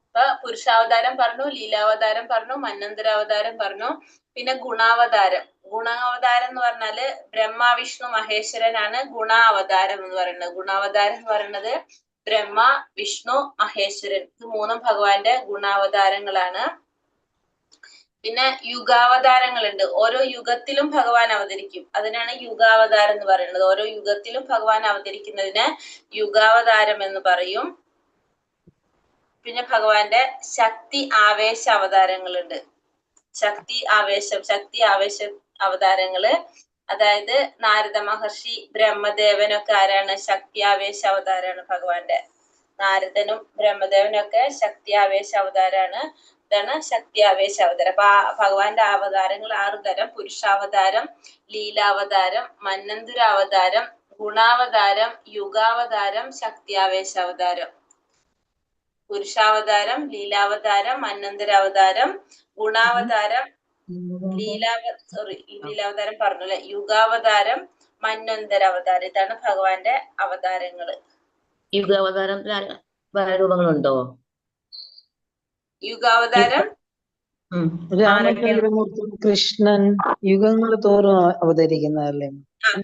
അപ്പൊ പുരുഷാവതാരം പറഞ്ഞു, ലീലാവതാരം പറഞ്ഞു, മന്വന്തരാവതാരം പറഞ്ഞു. പിന്നെ ഗുണാവതാരം. ഗുണാവതാരം എന്ന് പറഞ്ഞാല് ബ്രഹ്മ, വിഷ്ണു, മഹേശ്വരനാണ് ഗുണാവതാരം എന്ന് പറയുന്നത്. ഗുണാവതാരം എന്ന് പറയുന്നത് ബ്രഹ്മ, വിഷ്ണു, മഹേശ്വരൻ. ഇത് 3 ഭഗവാന്റെ ഗുണാവതാരങ്ങളാണ്. പിന്നെ യുഗാവതാരങ്ങളുണ്ട്. ഓരോ യുഗത്തിലും ഭഗവാൻ അവതരിക്കും. അതിനാണ് യുഗാവതാരം എന്ന് പറയുന്നത്. ഓരോ യുഗത്തിലും ഭഗവാൻ അവതരിക്കുന്നതിന് യുഗാവതാരം എന്ന് പറയും. പിന്നെ ഭഗവാന്റെ ശക്തി ആവേശ അവതാരങ്ങളുണ്ട്. ശക്തി ആവേശ അവതാരങ്ങള്. അതായത് നാരദ മഹർഷി, ബ്രഹ്മദേവനൊക്കെ ആരാണ്? ശക്തി ആവേശ അവതാരാണ് ഭഗവാന്റെ. നാരദനും ബ്രഹ്മദേവനും ഒക്കെ ശക്തി ആവേശ അവതാരാണ്. ഇതാണ് ശക്തി ആവേശ അവതാരം. അപ്പൊ ഭഗവാന്റെ അവതാരങ്ങൾ 6 തരം: പുരുഷാവതാരം, ലീലാവതാരം, മന്വന്തരാവതാരം, ഗുണാവതാരം, യുഗാവതാരം, ശക്തി ആവേശ അവതാരം. പുരുഷാവതാരം, ലീലാവതാരം, മന്വന്തരാവതാരം, ഗുണാവതാരം, ലീലാവതാരം പറഞ്ഞല്ലേ, യുഗാവതാരം, മന്വന്തരാവതാരം. ഇതാണ് ഭഗവാന്റെ അവതാരങ്ങള്. യുഗാവതാരം വേറെ രൂപങ്ങളുണ്ടോ? യുഗാവതാരം രാമചന്ദ്രമൂർത്തി, കൃഷ്ണൻ യുഗങ്ങൾ തോറും അവതരിക്കുന്നതല്ലേ?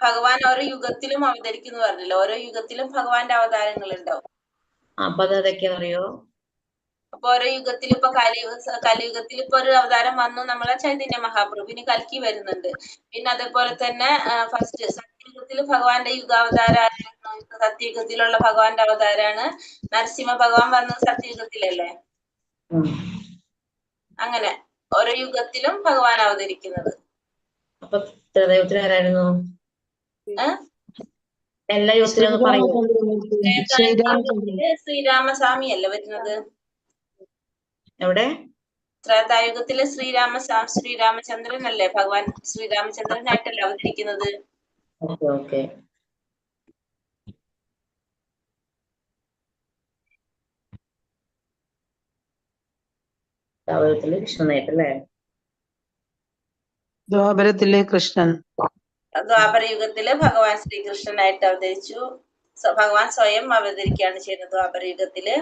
ഭഗവാൻ ഓരോ യുഗത്തിലും അവതരിക്കുന്നു പറഞ്ഞല്ലോ. ഓരോ യുഗത്തിലും ഭഗവാന്റെ അവതാരങ്ങൾ ഉണ്ടാവും. അപ്പൊ അതൊക്കെയാ അറിയോ? അപ്പൊ ഓരോ യുഗത്തിൽ ഇപ്പൊ കലിയുഗത്തിൽ ഇപ്പൊ ഒരു അവതാരം വന്നു, നമ്മളെ ചൈതന്യ മഹാപ്രഭു. ഇനി കൽക്കി വരുന്നുണ്ട്. പിന്നെ അതേപോലെ തന്നെ ഫസ്റ്റ് സത്യയുഗത്തിൽ ഭഗവാന്റെ യുഗാവതാരായിരുന്നു. സത്യയുഗത്തിലുള്ള ഭഗവാന്റെ അവതാരാണ് നരസിംഹ ഭഗവാൻ വന്നത് സത്യയുഗത്തിലല്ലേ. അങ്ങനെ ഓരോ യുഗത്തിലും ഭഗവാൻ അവതരിക്കുന്നത്. അപ്പൊ ത്രേതായുഗത്തിൽ ആരായിരുന്നു? എല്ലാ യുഗത്തിലും പറയൂ. ശ്രീരാമസ്വാമി അല്ലേ വരുന്നത്? എവിടെ? ത്രേതായുഗത്തില് ശ്രീരാമചന്ദ്രൻ അല്ലേ ഭഗവാൻ? ശ്രീരാമചന്ദ്രനായിട്ടല്ലേ അവതരിക്കുന്നത്? ഓക്കെ. ദ്വാപരത്തില് കൃഷ്ണനായിട്ടല്ലേ? ദ്വാപരത്തിലെ കൃഷ്ണൻ. ദ്വാപരയുഗത്തില് ഭഗവാൻ ശ്രീകൃഷ്ണനായിട്ട് അവതരിച്ചു. ഭഗവാൻ സ്വയം അവതരിക്കുകയാണ് ചെയ്യുന്നത് ദ്വാപരയുഗത്തില്.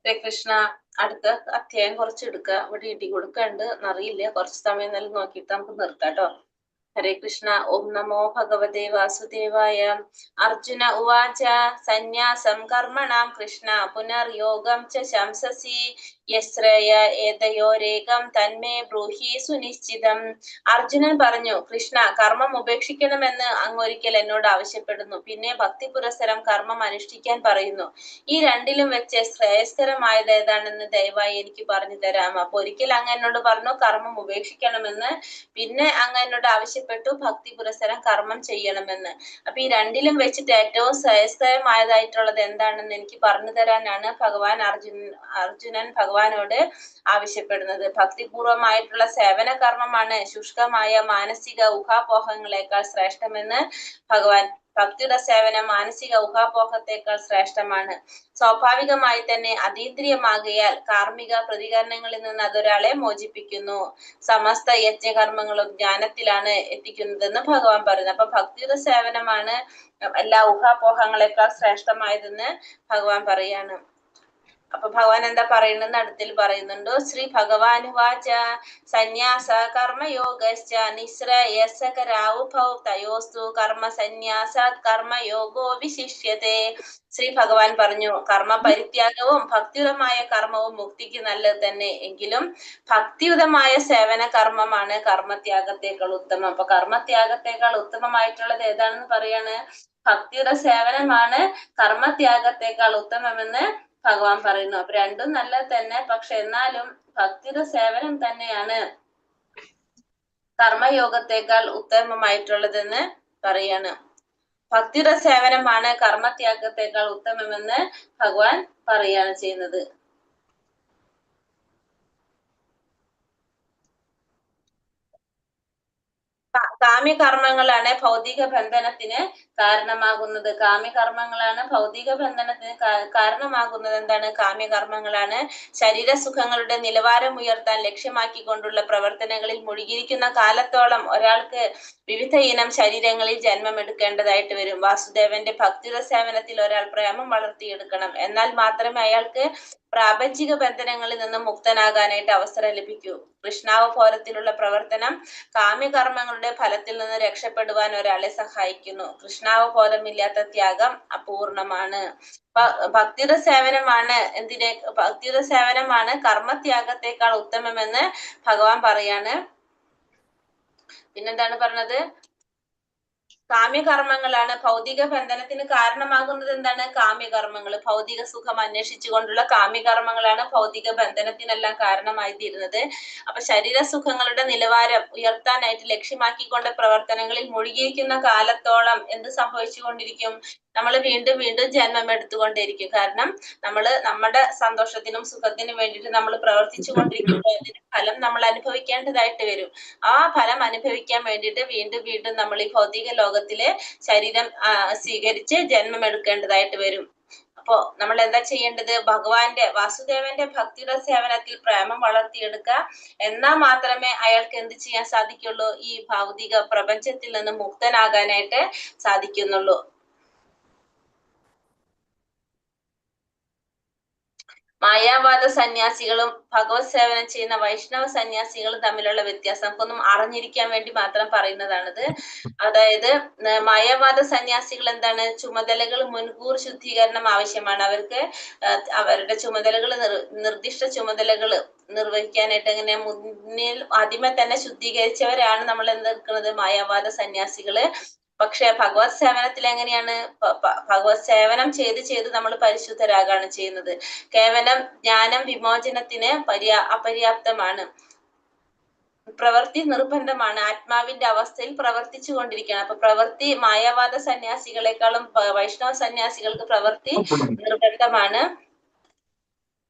കൃഷ്ണ, അടുത്ത അധ്യായം കുറച്ച് എടുക്കുക. ഇവിടെ ഇടി കൊടുക്കണ്ട് എന്നറിയില്ല. കുറച്ച് സമയം നല്ല നോക്കിയിട്ട് നമുക്ക് നിർത്താം കേട്ടോ. ഹരേ കൃഷ്ണ. ഓം നമോ ഭഗവതേ വാസുദേവായ. അർജുന ഉവാച സന്യാസം കർമ്മണാം കൃഷ്ണ പുനർയോഗം ച ശംസസി യശ്രയ ഏതയോരേകം തന്മേ ബ്രൂഹി സുനിശ്ചിതം. അർജുനൻ പറഞ്ഞു, കൃഷ്ണ, കർമ്മം ഉപേക്ഷിക്കണമെന്ന് അങ്ങൊരിക്കൽ എന്നോട് ആവശ്യപ്പെടുന്നു, പിന്നെ ഭക്തി പുരസ്സരം കർമ്മം അനുഷ്ഠിക്കാൻ പറയുന്നു. ഈ രണ്ടിലും വെച്ച് ശ്രേയസ്കരമായത് ഏതാണെന്ന് ദയവായി എനിക്ക് പറഞ്ഞു തരാമോ? അപ്പൊ ഒരിക്കൽ അങ്ങ് എന്നോട് പറഞ്ഞു കർമ്മം ഉപേക്ഷിക്കണമെന്ന്, പിന്നെ അങ്ങ് എന്നോട് ആവശ്യപ്പെട്ടു ഭക്തി പുരസ്സരം കർമ്മം ചെയ്യണമെന്ന്. അപ്പൊ ഈ രണ്ടിലും വെച്ചിട്ട് ഏറ്റവും ശ്രേയസ്കരമായതായിട്ടുള്ളത് എന്താണെന്ന് എനിക്ക് പറഞ്ഞു തരാനാണ് അർജുനൻ ഭഗവാനോട് ആവശ്യപ്പെടുന്നത്. ഭക്തിപൂർവമായിട്ടുള്ള സേവന കർമ്മമാണ് ശുഷ്കമായ മാനസിക ഊഹാപോഹങ്ങളെക്കാൾ ശ്രേഷ്ഠമെന്ന് ഭഗവാൻ. ഭക്തിയുടെ സേവനം മാനസിക ഊഹാപോഹത്തെക്കാൾ ശ്രേഷ്ഠമാണ്. സ്വാഭാവികമായി തന്നെ അതീന്ദ്രിയമാകയാൽ കാർമ്മിക പ്രതികരണങ്ങളിൽ നിന്ന് അതൊരാളെ മോചിപ്പിക്കുന്നു. സമസ്ത യജ്ഞകർമ്മങ്ങളും ജ്ഞാനത്തിലാണ് എത്തിക്കുന്നതെന്ന് ഭഗവാൻ പറയുന്നു. അപ്പൊ ഭക്തിയുടെ സേവനമാണ് എല്ലാ ഊഹാപോഹങ്ങളെക്കാൾ ശ്രേഷ്ഠമായതെന്ന് ഭഗവാൻ പറയാണ്. അപ്പൊ ഭഗവാൻ എന്താ പറയുന്നത് അടുത്തിൽ പറയുന്നുണ്ട്. ശ്രീ ഭഗവാനുവാച സന്യാസ കർമ്മയോഗശ്ച നിശ്രയസകരാവുഭൗ തയോസ്തു കർമ്മ സന്യാസാത് കർമ്മയോഗോ വിശിഷ്യത്തെ. ശ്രീ ഭഗവാൻ പറഞ്ഞു, കർമ്മ പരിത്യാഗവും ഭക്തിയുതമായ കർമ്മവും മുക്തിക്ക് നല്ലത് തന്നെ, എങ്കിലും ഭക്തിയുതമായ സേവന കർമ്മമാണ് കർമ്മത്യാഗത്തെക്കാൾ ഉത്തമം. അപ്പൊ കർമ്മത്യാഗത്തെക്കാൾ ഉത്തമമായിട്ടുള്ളത് ഏതാണെന്ന് പറയാണ്. ഭക്തിയുടെ സേവനമാണ് കർമ്മത്യാഗത്തെക്കാൾ ഉത്തമമെന്ന് ഭഗവാൻ പറയുന്നു. അപ്പൊ രണ്ടും നല്ലത് തന്നെ, പക്ഷെ എന്നാലും ഭക്തിയുടെ സേവനം തന്നെയാണ് കർമ്മയോഗത്തെക്കാൾ ഉത്തമമായിട്ടുള്ളതെന്ന് പറയാണ്. ഭക്തിയുടെ സേവനമാണ് കർമ്മത്യാഗത്തെക്കാൾ ഉത്തമമെന്ന് ഭഗവാൻ പറയാണ് ചെയ്യുന്നത്. കാമ്യകർമ്മങ്ങളാണ് ഭൗതിക ബന്ധനത്തിന് കാരണമാകുന്നത്. കാമ്യകർമ്മങ്ങളാണ് ഭൗതിക ബന്ധനത്തിന് കാരണമാകുന്നത്. എന്താണ് കാമ്യകർമ്മങ്ങളാണ്? ശരീര സുഖങ്ങളുടെ നിലവാരം ഉയർത്താൻ ലക്ഷ്യമാക്കിക്കൊണ്ടുള്ള പ്രവർത്തനങ്ങളിൽ മുഴുകിയിരിക്കുന്ന കാലത്തോളം ഒരാൾക്ക് വിവിധ ഇനം ശരീരങ്ങളിൽ ജന്മമെടുക്കേണ്ടതായിട്ട് വരും. വാസുദേവന്റെ ഭക്തിയുടെ സേവനത്തിൽ ഒരാൾ പ്രേമം വളർത്തിയെടുക്കണം. എന്നാൽ മാത്രമേ അയാൾക്ക് പ്രാപഞ്ചിക ബന്ധനങ്ങളിൽ നിന്നും മുക്തനാകാനായിട്ട് അവസരം ലഭിക്കൂ. കൃഷ്ണാവബോധത്തിലുള്ള പ്രവർത്തനം കാമ്യകർമ്മങ്ങളുടെ ഫലത്തിൽ നിന്ന് രക്ഷപ്പെടുവാൻ ഒരാളെ സഹായിക്കുന്നു. കൃഷ്ണാവബോധമില്ലാത്ത ത്യാഗം അപൂർണമാണ്. ഭക്തിയുടെ സേവനമാണ് ഭക്തിയുടെ സേവനമാണ് കർമ്മത്യാഗത്തെക്കാൾ ഉത്തമമെന്ന് ഭഗവാൻ പറയാണ്. പിന്നെന്താണ് പറഞ്ഞത്? കാമ്യകർമ്മങ്ങളാണ് ഭൗതിക ബന്ധനത്തിന് കാരണമാകുന്നത്. എന്താണ്? കാമ്യകർമ്മങ്ങൾ, ഭൗതിക സുഖം അന്വേഷിച്ചുകൊണ്ടുള്ള കാമ്യകർമ്മങ്ങളാണ് ഭൗതിക ബന്ധനത്തിനെല്ലാം കാരണമായി തീരുന്നത്. അപ്പൊ ശരീര സുഖങ്ങളുടെ നിലവാരം ഉയർത്താനായിട്ട് ലക്ഷ്യമാക്കിക്കൊണ്ട് പ്രവർത്തനങ്ങളിൽ മുഴുകിയിരിക്കുന്ന കാലത്തോളം എന്ത് സംഭവിച്ചുകൊണ്ടിരിക്കും? നമ്മൾ വീണ്ടും വീണ്ടും ജന്മം എടുത്തുകൊണ്ടിരിക്കും. കാരണം നമ്മുടെ സന്തോഷത്തിനും സുഖത്തിനും വേണ്ടിയിട്ട് നമ്മൾ പ്രവർത്തിച്ചു കൊണ്ടിരിക്കുമ്പോൾ അതിന്റെ ഫലം നമ്മൾ അനുഭവിക്കേണ്ടതായിട്ട് വരും. ആ ഫലം അനുഭവിക്കാൻ വേണ്ടിയിട്ട് വീണ്ടും വീണ്ടും നമ്മൾ ഈ ഭൗതിക ലോകത്തിലെ ശരീരം സ്വീകരിച്ച് ജന്മം എടുക്കേണ്ടതായിട്ട് വരും. അപ്പോ നമ്മൾ എന്താ ചെയ്യേണ്ടത്? വാസുദേവന്റെ ഭക്തിയുടെ സേവനത്തിൽ പ്രേമം വളർത്തിയെടുക്കുക. എന്നാൽ മാത്രമേ അയാൾക്ക് എന്ത് ചെയ്യാൻ സാധിക്കുള്ളൂ? ഈ ഭൗതിക പ്രപഞ്ചത്തിൽ നിന്ന് മുക്തനാകാനായിട്ട് സാധിക്കുന്നുള്ളൂ. മായാവാദ സന്യാസികളും ഭഗവത് സേവനം ചെയ്യുന്ന വൈഷ്ണവ സന്യാസികളും തമ്മിലുള്ള വ്യത്യാസം നമുക്കൊന്നും അറിഞ്ഞിരിക്കാൻ വേണ്ടി മാത്രം പറയുന്നതാണിത്. അതായത് മായാവാദ സന്യാസികൾ എന്താണ്? ചുമതലകൾ മുൻകൂർ ശുദ്ധീകരണം ആവശ്യമാണ്. അവർക്ക് അവരുടെ ചുമതലകൾ നിർദ്ദിഷ്ട ചുമതലകൾ നിർവഹിക്കാനായിട്ട് എങ്ങനെ മുന്നിൽ ആദ്യമേ തന്നെ ശുദ്ധീകരിച്ചവരാണ് നമ്മൾ എന്തെടുക്കുന്നത്? മായാവാദ സന്യാസികള്. പക്ഷെ ഭഗവത് സേവനത്തിൽ എങ്ങനെയാണ്? ഭഗവത് സേവനം ചെയ്ത് നമ്മൾ പരിശുദ്ധരാകാണ് ചെയ്യുന്നത്. കേവലം ജ്ഞാനം വിമോചനത്തിന് അപര്യാപ്തമാണ്. പ്രവൃത്തി നിർബന്ധമാണ്. ആത്മാവിന്റെ അവസ്ഥയിൽ പ്രവർത്തിച്ചു കൊണ്ടിരിക്കുകയാണ്. അപ്പൊ പ്രവൃത്തി മായാവാദ സന്യാസികളെക്കാളും വൈഷ്ണവ സന്യാസികൾക്ക് പ്രവൃത്തി നിർബന്ധമാണ്.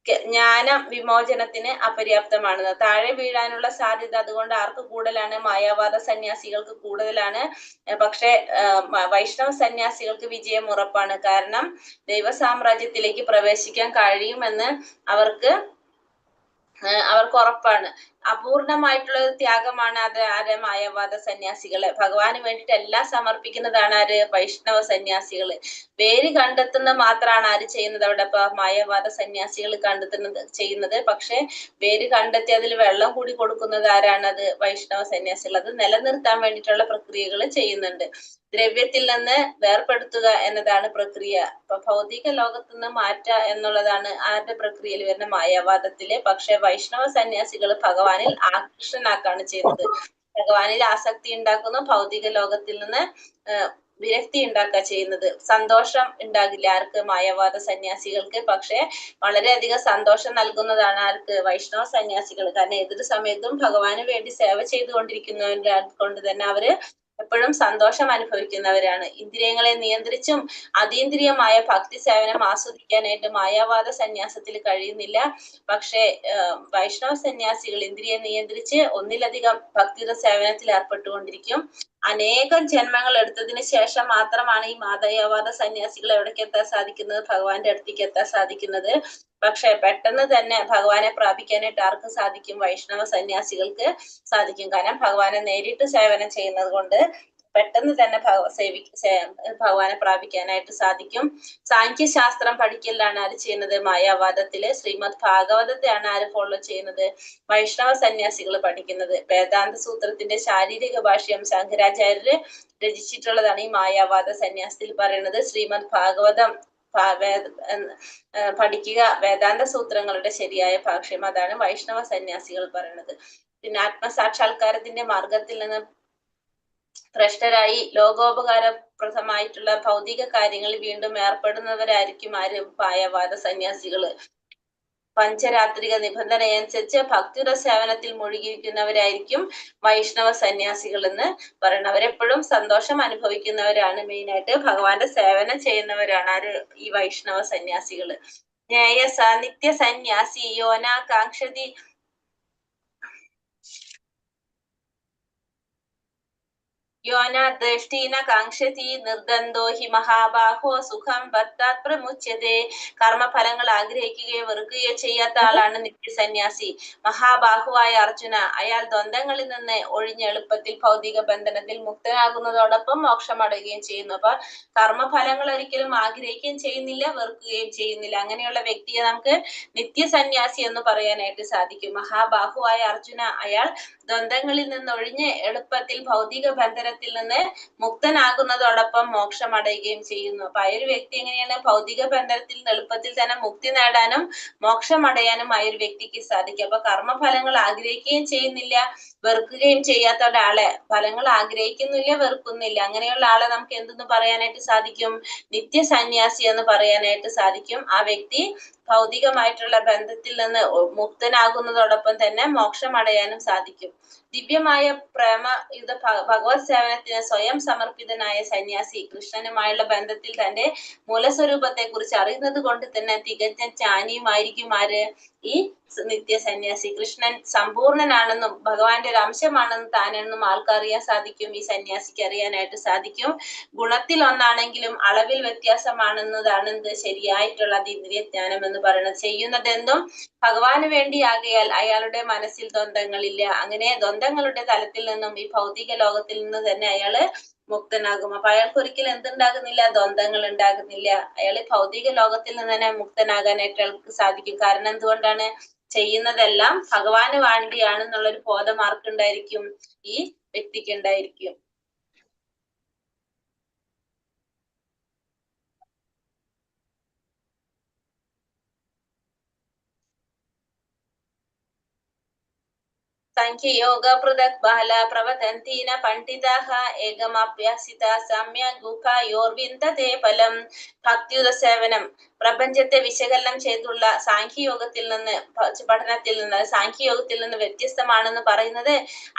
ജ്ഞാനം വിമോചനത്തിന് അപര്യാപ്തമാണ്. താഴെ വീഴാനുള്ള സാധ്യത അതുകൊണ്ട് ആർക്ക് കൂടുതലാണ്? മായാവാദ സന്യാസികൾക്ക് കൂടുതലാണ്. പക്ഷെ വൈഷ്ണവ സന്യാസികൾക്ക് വിജയം ഉറപ്പാണ്. കാരണം ദൈവ സാമ്രാജ്യത്തിലേക്ക് പ്രവേശിക്കാൻ കഴിയുമെന്ന് അവർക്ക് ഉറപ്പാണ്. അപൂർണമായിട്ടുള്ള ഒരു ത്യാഗമാണ് അത് ആര് മായവാദ സന്യാസികള്. ഭഗവാന് വേണ്ടിയിട്ട് എല്ലാം സമർപ്പിക്കുന്നതാണ് ആര് വൈഷ്ണവ സന്യാസികള്. വേര് കണ്ടെത്തുന്നത് മാത്രമാണ് ആര് ചെയ്യുന്നത് അവിടെ ഇപ്പൊ മായവാദ സന്യാസികൾ ചെയ്യുന്നത്. പക്ഷെ വേര് കണ്ടെത്തി അതിൽ വെള്ളം കൂടി കൊടുക്കുന്നത് ആരാണ്? അത് വൈഷ്ണവ സന്യാസികൾ. അത് നിലനിർത്താൻ വേണ്ടിയിട്ടുള്ള പ്രക്രിയകൾ ചെയ്യുന്നുണ്ട്. ദ്രവ്യത്തിൽ നിന്ന് വേർപെടുത്തുക എന്നതാണ് പ്രക്രിയ. ഇപ്പൊ ഭൗതിക ലോകത്ത് നിന്ന് മാറ്റുക എന്നുള്ളതാണ് ആരുടെ പ്രക്രിയയിൽ വരുന്ന മായാവാദത്തില്. പക്ഷെ വൈഷ്ണവ സന്യാസികൾ ഭഗവാനിൽ ആകൃഷ്ടനാക്കാണ് ചെയ്യുന്നത്. ഭഗവാനിൽ ആസക്തി ഉണ്ടാക്കുന്നു, ഭൗതിക ലോകത്തിൽ നിന്ന് വിരക്തി ഉണ്ടാക്കുക ചെയ്യുന്നത്. സന്തോഷം ഉണ്ടാകില്ല ആർക്ക്? മായാവാദ സന്യാസികൾക്ക്. പക്ഷെ വളരെയധികം സന്തോഷം നൽകുന്നതാണ് ആർക്ക്? വൈഷ്ണവ സന്യാസികൾ. കാരണം ഏതൊരു സമയത്തും ഭഗവാന് വേണ്ടി സേവ ചെയ്തുകൊണ്ടിരിക്കുന്നവരെ കൊണ്ട് തന്നെ അവര് എപ്പോഴും സന്തോഷം അനുഭവിക്കുന്നവരാണ്. ഇന്ദ്രിയങ്ങളെ നിയന്ത്രിച്ചും അതീന്ദ്രിയമായ ഭക്തി സേവനം ആസ്വദിക്കാനായിട്ട് മായാവാദ സന്യാസത്തിൽ കഴിയുന്നില്ല. പക്ഷെ വൈഷ്ണവ സന്യാസികൾ ഇന്ദ്രിയെ നിയന്ത്രിച്ച് ഒന്നിലധികം ഭക്തിയുടെ സേവനത്തിൽ ഏർപ്പെട്ടുകൊണ്ടിരിക്കും. അനേകം ജന്മങ്ങൾ എടുത്തതിന് ശേഷം മാത്രമാണ് ഈ മായാവാദ സന്യാസികൾ എവിടേക്ക് എത്താൻ സാധിക്കുന്നത്? ഭഗവാന്റെ അടുത്തേക്ക് എത്താൻ സാധിക്കുന്നത്. പക്ഷെ പെട്ടെന്ന് തന്നെ ഭഗവാനെ പ്രാപിക്കാനായിട്ട് ആർക്ക് സാധിക്കും? വൈഷ്ണവ സന്യാസികൾക്ക് സാധിക്കും. കാരണം ഭഗവാനെ നേരിട്ട് സേവനം ചെയ്യുന്നത് കൊണ്ട് പെട്ടെന്ന് തന്നെ ഭഗവാനെ പ്രാപിക്കാനായിട്ട് സാധിക്കും. സാഖ്യശാസ്ത്രം പഠിക്കലാണ് ആര് ചെയ്യുന്നത്? മായാവാദത്തില്. ശ്രീമദ് ഭാഗവതത്തെയാണ് ആര് ഫോളോ ചെയ്യുന്നത്? വൈഷ്ണവ സന്യാസികൾ പഠിക്കുന്നത്. വേദാന്ത സൂത്രത്തിന്റെ ശാരീരിക ഭാഷ്യം ശങ്കരാചാര്യര് രചിച്ചിട്ടുള്ളതാണ് ഈ മായാവാദ സന്യാസത്തിൽ പറയുന്നത്. ശ്രീമദ് ഭാഗവതം പഠിക്കുക, വേദാന്ത സൂത്രങ്ങളുടെ ശരിയായ ഭാഷ്യം, അതാണ് വൈഷ്ണവ സന്യാസികൾ പറയുന്നത്. പിന്നെ ആത്മസാക്ഷാത്കാരത്തിന്റെ മാർഗത്തിൽ നിന്ന് ഭ്രഷ്ടരായി ലോകോപകാരപ്രദമായിട്ടുള്ള ഭൗതിക കാര്യങ്ങളിൽ വീണ്ടും ഏർപ്പെടുന്നവരായിരിക്കും ആര്? മായാവാദ സന്യാസികള്. പഞ്ചരാത്രിക നിബന്ധനയനുസരിച്ച് ഭക്തിയുടെ സേവനത്തിൽ മുഴുകിയിരിക്കുന്നവരായിരിക്കും വൈഷ്ണവ സന്യാസികൾ എന്ന് പറയുന്നത്. അവരെപ്പോഴും സന്തോഷം അനുഭവിക്കുന്നവരാണ്. മെയിനായിട്ട് ഭഗവാന്റെ സേവനം ചെയ്യുന്നവരാണ് ആര്? ഈ വൈഷ്ണവ സന്യാസികള്. ന്യായസ നിത്യ സന്യാസി യോനാകാംക്ഷതി യോനാദൃഷ്ടീന കാംക്ഷതി നിർദ്ദന്തോ ഹി മഹാബാഹോ സുഖം ബദ്ധാത് പ്രമുച്യതേ. കർമ്മഫലങ്ങൾ ആഗ്രഹിക്കുകയോ വെറുക്കുകയോ ചെയ്യാത്ത ആളാണ് നിത്യസന്യാസി. മഹാബാഹുവായ അർജുന, അയാൾ ദ്വന്ദ്ങ്ങളിൽ നിന്ന് ഒഴിഞ്ഞ് എളുപ്പത്തിൽ ഭൗതിക ബന്ധനത്തിൽ മുക്തനാകുന്നതോടൊപ്പം മോക്ഷമടയുകയും ചെയ്യുന്നു. അപ്പൊ കർമ്മഫലങ്ങൾ ഒരിക്കലും ആഗ്രഹിക്കുകയും ചെയ്യുന്നില്ല, വെറുക്കുകയും ചെയ്യുന്നില്ല. അങ്ങനെയുള്ള വ്യക്തിയെ നമുക്ക് നിത്യസന്യാസി എന്ന് പറയാനായിട്ട് സാധിക്കും. മഹാബാഹുവായ അർജുന, അയാൾ ദ്വന്ദ്ങ്ങളിൽ നിന്ന് ഒഴിഞ്ഞ് എളുപ്പത്തിൽ ഭൗതിക ബന്ധനത്തിൽ നിന്ന് മുക്തനാകുന്നതോടൊപ്പം മോക്ഷം അടയുകയും ചെയ്യുന്നു. അപ്പൊ ആ ഒരു വ്യക്തി എങ്ങനെയാണ്? ഭൗതിക ബന്ധനത്തിൽ നിന്ന് എളുപ്പത്തിൽ തന്നെ മുക്തി നേടാനും മോക്ഷം അടയാനും ആ ഒരു വ്യക്തിക്ക് സാധിക്കും. അപ്പൊ കർമ്മഫലങ്ങൾ ആഗ്രഹിക്കുകയും ചെയ്യുന്നില്ല, വെറുക്കുകയും ചെയ്യാത്ത ഒരാളെ, ഫലങ്ങൾ ആഗ്രഹിക്കുന്നില്ല, വെറുക്കുന്നില്ല, അങ്ങനെയുള്ള ആളെ നമുക്ക് എന്തെന്ന് പറയാനായിട്ട് സാധിക്കും? നിത്യസന്യാസി എന്ന് പറയാനായിട്ട് സാധിക്കും. ആ വ്യക്തി ഭൗതികമായിട്ടുള്ള ബന്ധത്തിൽ നിന്ന് മുക്തനാകുന്നതോടൊപ്പം തന്നെ മോക്ഷം അടയാനും സാധിക്കും. ദിവ്യമായ പ്രേമയുത ഭഗവത് സേവനത്തിന് സ്വയം സമർപ്പിതനായ സന്യാസി കൃഷ്ണനുമായുള്ള ബന്ധത്തിൽ തന്റെ മൂലസ്വരൂപത്തെ കുറിച്ച് അറിയുന്നത് കൊണ്ട് തന്നെ തികഞ്ഞ ജ്ഞാനിയുമായിരിക്കും ആര്? ഈ നിത്യസന്യാസി. കൃഷ്ണൻ സമ്പൂർണനാണെന്നും ഭഗവാന്റെ ഒരു അംശമാണെന്നും താനെന്നും ആൾക്കറിയാൻ സാധിക്കും. ഈ സന്യാസിക്ക് അറിയാനായിട്ട് സാധിക്കും. ഗുണത്തിൽ ഒന്നാണെങ്കിലും അളവിൽ വ്യത്യാസമാണെന്നതാണ് എന്ത്? ശരിയായിട്ടുള്ള ഇന്ദ്രിയ ജ്ഞാനം എന്ന് പറയുന്നത്. ചെയ്യുന്നതെന്തും ഭഗവാന് വേണ്ടിയാകയാൽ അയാളുടെ മനസ്സിൽ ദ്വന്ദ്ങ്ങളില്ല. അങ്ങനെ ദ്വന്ദ്ങ്ങളുടെ തലത്തിൽ നിന്നും ഈ ഭൗതിക ലോകത്തിൽ നിന്ന് തന്നെ അയാള് മുക്തനാകും. അപ്പൊ അയാൾക്ക് ഒരിക്കലും എന്തുണ്ടാകുന്നില്ല? ദ്വന്ദ്ങ്ങൾ ഉണ്ടാകുന്നില്ല. അയാൾ ഭൗതിക ലോകത്തിൽ നിന്ന് തന്നെ മുക്തനാകാനായിട്ട് അയാൾക്ക് സാധിക്കും. കാരണം എന്തുകൊണ്ടാണ്? ചെയ്യുന്നതെല്ലാം ഭഗവാന് വേണ്ടിയാണെന്നുള്ളൊരു ബോധം ആർക്കുണ്ടായിരിക്കും? ഈ വ്യക്തിക്ക് ഉണ്ടായിരിക്കും. സംഖ്യയോഗ പൃഥക് ബാല പ്രവദന്തീന പണ്ഡിതാഃ ഏകമഭ്യസിത സമ്യക് ഗുഹായോർവിന്ദതേ ഫലം. ഭക്തിയുത സേവനം പ്രപഞ്ചത്തെ വിശകലനം ചെയ്തുള്ള സാഖ്യയോഗത്തിൽ നിന്ന് സാഖ്യയോഗത്തിൽ നിന്ന് വ്യത്യസ്തമാണെന്ന് പറയുന്നത്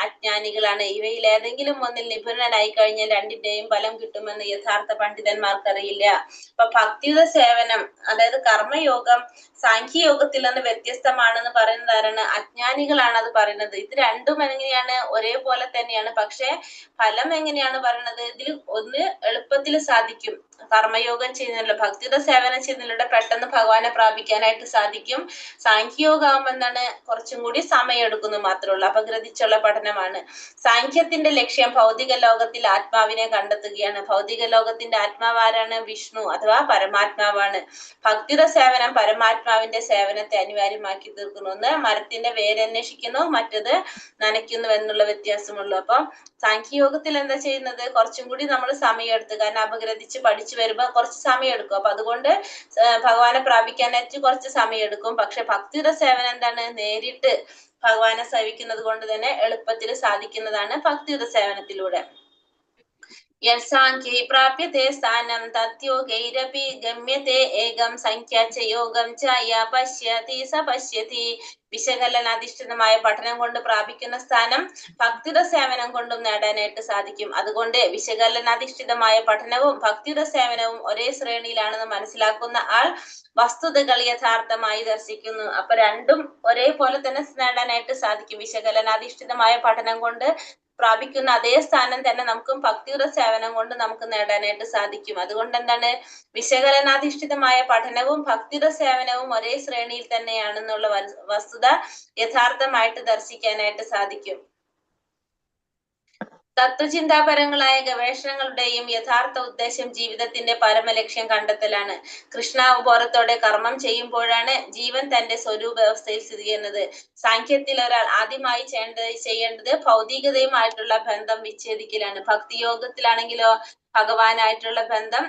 അജ്ഞാനികളാണ്. ഇവയിൽ ഏതെങ്കിലും ഒന്നിൽ നിപുണനായി കഴിഞ്ഞാൽ രണ്ടിന്റെയും ഫലം കിട്ടുമെന്ന് യഥാർത്ഥ പണ്ഡിതന്മാർക്കറിയില്ല. അപ്പൊ ഭക്തിയുത സേവനം, അതായത് കർമ്മയോഗം സാഖ്യയോഗത്തിൽ നിന്ന് വ്യത്യസ്തമാണെന്ന് പറയുന്നത് ആരാണ്? അജ്ഞാനികളാണ് അത് പറയുന്നത്. ഇത് രണ്ടും എങ്ങനെയാണ്? ഒരേപോലെ തന്നെയാണ്. പക്ഷെ ഫലം എങ്ങനെയാണ് പറയുന്നത്? ഇതിൽ ഒന്ന് എളുപ്പത്തിൽ സാധിക്കും, കർമ്മയോഗം ചെയ്യുന്നതിലൂടെ ഭക്തിയുടെ സേവനം ചെയ്യുന്നതിലൂടെ പെട്ടെന്ന് ഭഗവാനെ പ്രാപിക്കാനായിട്ട് സാധിക്കും. സാഖ്യയോഗം ആകുമ്പോൾ എന്താണ്, കുറച്ചും കൂടി സമയം എടുക്കുന്നു മാത്രമേ ഉള്ളൂ. അപഗ്രഥിച്ചുള്ള പഠനമാണ്. സാഖ്യത്തിന്റെ ലക്ഷ്യം ഭൗതിക ലോകത്തിൽ ആത്മാവിനെ കണ്ടെത്തുകയാണ്. ഭൗതിക ലോകത്തിന്റെ ആത്മാവ് ആരാണ്? വിഷ്ണു അഥവാ പരമാത്മാവാണ്. ഭക്തിയുടെ സേവനം പരമാത്മാവിന്റെ സേവനത്തെ അനിവാര്യമാക്കി തീർക്കുന്നു. ഒന്ന് മരത്തിന്റെ വേരന്വേഷിക്കുന്നു, മറ്റത് നനയ്ക്കുന്നു എന്നുള്ള വ്യത്യാസമുള്ളൂ. അപ്പം സാഖ്യയോഗത്തിൽ എന്താ ചെയ്യുന്നത്, കുറച്ചും കൂടി നമ്മൾ സമയം എടുത്ത്, കാരണം അപഗ്രഥിച്ച് പഠിച്ചു വരുമ്പോ കുറച്ച് സമയം എടുക്കും. അപ്പൊ അതുകൊണ്ട് ഭഗവാനെ പ്രാപിക്കാനായിട്ട് കുറച്ച് സമയം എടുക്കും. പക്ഷെ ഭക്തിയുടെ സേവനം എന്താണ്, നേരിട്ട് ഭഗവാനെ സേവിക്കുന്നത് കൊണ്ട് തന്നെ എളുപ്പത്തിൽ സാധിക്കുന്നതാണ് ഭക്തിയുടെ സേവനത്തിലൂടെ. യത്സാഖ്യൈ പ്രാപ്യത്തെ സ്ഥാനം തത്യോഗൈരപി ഗമ്യത്തെ ഏകം സംഖ്യ ച യോഗം ച യ പശ്യതി സ പശ്യതി. വിശകലനാധിഷ്ഠിതമായ പഠനം കൊണ്ട് പ്രാപിക്കുന്ന സ്ഥാനം ഭക്തിയുടെ സേവനം കൊണ്ടും നേടാനായിട്ട് സാധിക്കും. അതുകൊണ്ട് വിശകലനാധിഷ്ഠിതമായ പഠനവും ഭക്തിയുടെ സേവനവും ഒരേ ശ്രേണിയിലാണെന്ന് മനസ്സിലാക്കുന്ന ആൾ വസ്തുതകൾ യഥാർത്ഥമായി ദർശിക്കുന്നു. അപ്പൊ രണ്ടും ഒരേപോലെ തന്നെ നേടാനായിട്ട് സാധിക്കും. വിശകലനാധിഷ്ഠിതമായ പഠനം കൊണ്ട് പ്രാപിക്കുന്ന അതേ സ്ഥാനം തന്നെ നമുക്കും ഭക്തിയുടെ സേവനം കൊണ്ട് നമുക്ക് നേടാനായിട്ട് സാധിക്കും. അതുകൊണ്ട് എന്താണ്, വിശകലനാധിഷ്ഠിതമായ പഠനവും ഭക്തിയുടെ സേവനവും ഒരേ ശ്രേണിയിൽ തന്നെയാണെന്നുള്ള വസ്തുത യഥാർത്ഥമായിട്ട് ദർശിക്കാനായിട്ട് സാധിക്കും. തത്വചിന്താപരങ്ങളായ ഗവേഷണങ്ങളുടെയും യഥാർത്ഥ ഉദ്ദേശം ജീവിതത്തിന്റെ പരമലക്ഷ്യം കണ്ടെത്തലാണ്. കൃഷ്ണാവബോധത്തോടെ കർമ്മം ചെയ്യുമ്പോഴാണ് ജീവൻ തന്റെ സ്വരൂപ വ്യവസ്ഥയിൽ സ്ഥിതി ചെയ്യുന്നത്. സാഖ്യത്തിൽ ഒരാൾ ആദ്യമായി ചെയ്യേണ്ടത് ഭൗതികതയുമായിട്ടുള്ള ബന്ധം വിച്ഛേദിക്കലാണ്. ഭക്തിയോഗത്തിലാണെങ്കിലോ ഭഗവാനായിട്ടുള്ള ബന്ധം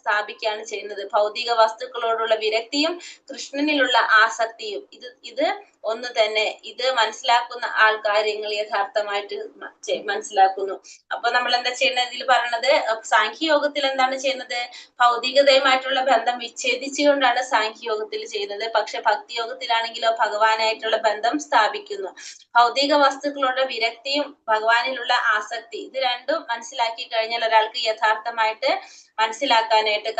സ്ഥാപിക്കുകയാണ് ചെയ്യുന്നത്. ഭൗതിക വസ്തുക്കളോടുള്ള വിരക്തിയും കൃഷ്ണനിലുള്ള ആസക്തിയും ഇത് ഒന്ന് തന്നെ. ഇത് മനസ്സിലാക്കുന്ന ആൾ കാര്യങ്ങൾ യഥാർത്ഥമായിട്ട് മനസ്സിലാക്കുന്നു. അപ്പൊ നമ്മൾ എന്താ ചെയ്യുന്നത്, ഇതിൽ പറയണത് സാഖ്യയോഗത്തിൽ എന്താണ് ചെയ്യുന്നത്, ഭൗതികതയുമായിട്ടുള്ള ബന്ധം വിച്ഛേദിച്ചുകൊണ്ടാണ് സാഖ്യയോഗത്തിൽ ചെയ്യുന്നത്. പക്ഷെ ഭക്തിയോഗത്തിലാണെങ്കിലോ ഭഗവാനായിട്ടുള്ള ബന്ധം സ്ഥാപിക്കുന്നു. ഭൗതിക വസ്തുക്കളുടെ വിരക്തിയും ഭഗവാനിലുള്ള ആസക്തി, ഇത് രണ്ടും മനസ്സിലാക്കി കഴിഞ്ഞാൽ ഒരാൾക്ക് യഥാർത്ഥമായിട്ട്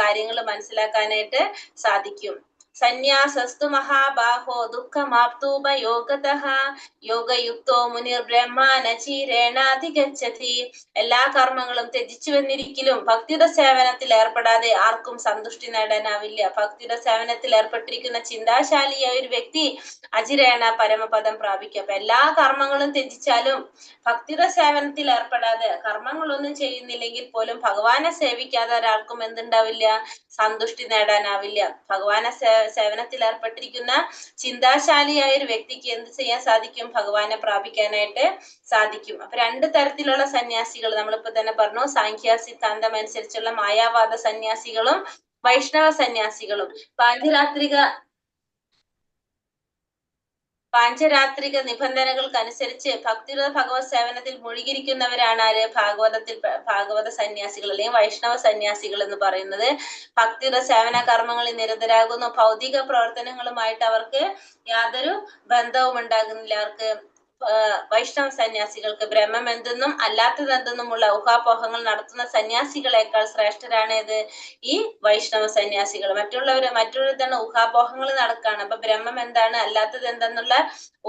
കാര്യങ്ങൾ മനസ്സിലാക്കാനായിട്ട് സാധിക്കും. സന്യാസസ്തു മഹാബാഹോ ദുഃഖമാപ്തൂപയോഗതഃ യോഗയുക്തോ മുനിർ ബ്രഹ്മാനചീരേണാധിഗച്ഛതി. എല്ലാ കർമ്മങ്ങളും ത്യജിച്ചു വന്നിരിക്കലും ഭക്തിയുടെ സേവനത്തിൽ ഏർപ്പെടാതെ ആർക്കും സന്തുഷ്ടി നേടാനാവില്ല. ഭക്തിയുടെ സേവനത്തിൽ ഏർപ്പെട്ടിരിക്കുന്ന ചിന്താശാലിയായ ഒരു വ്യക്തി അചിരേണ പരമപദം പ്രാപിക്കും. അപ്പൊ എല്ലാ കർമ്മങ്ങളും ത്യജിച്ചാലും ഭക്തിയുടെ സേവനത്തിൽ ഏർപ്പെടാതെ കർമ്മങ്ങളൊന്നും ചെയ്യുന്നില്ലെങ്കിൽ പോലും ഭഗവാനെ സേവിക്കാതെ ഒരാൾക്കും എന്തുണ്ടാവില്ല, സന്തുഷ്ടി നേടാനാവില്ല. ഭഗവാനെ സേവനത്തിൽ ഏർപ്പെട്ടിരിക്കുന്ന ചിന്താശാലിയായ ഒരു വ്യക്തിക്ക് എന്ത് ചെയ്യാൻ സാധിക്കും, ഭഗവാനെ പ്രാപിക്കാനായിട്ട് സാധിക്കും. അപ്പൊ രണ്ട് തരത്തിലുള്ള സന്യാസികൾ നമ്മളിപ്പോ തന്നെ പറഞ്ഞു. സാഖ്യ സിദ്ധാന്തം അനുസരിച്ചുള്ള മായാവാദ സന്യാസികളും വൈഷ്ണവ സന്യാസികളും. പാഞ്ചരാത്രിക നിബന്ധനകൾക്കനുസരിച്ച് ഭക്തിയുടെ ഭഗവത് സേവനത്തിൽ മുഴുകിയിരിക്കുന്നവരാണ് ആര്, ഭാഗവത സന്യാസികൾ അല്ലെങ്കിൽ വൈഷ്ണവ സന്യാസികൾ എന്ന് പറയുന്നത്. ഭക്തിയുടെ സേവന കർമ്മങ്ങളിൽ നിരതരാകുന്നു. ഭൗതിക പ്രവർത്തനങ്ങളുമായിട്ട് അവർക്ക് യാതൊരു ബന്ധവും ഉണ്ടാകുന്നില്ല. അവർക്ക് വൈഷ്ണവ സന്യാസികൾക്ക് ബ്രഹ്മം എന്തെന്നും അല്ലാത്തത് എന്തെന്നുമുള്ള ഊഹാപോഹങ്ങൾ നടത്തുന്ന സന്യാസികളെക്കാൾ ശ്രേഷ്ഠരാണ് ഇത് ഈ വൈഷ്ണവ സന്യാസികൾ. മറ്റുള്ളവർ തന്നെ ഊഹാപോഹങ്ങൾ നടക്കാണ്. അപ്പൊ ബ്രഹ്മം എന്താണ് അല്ലാത്തത് എന്തെന്നുള്ള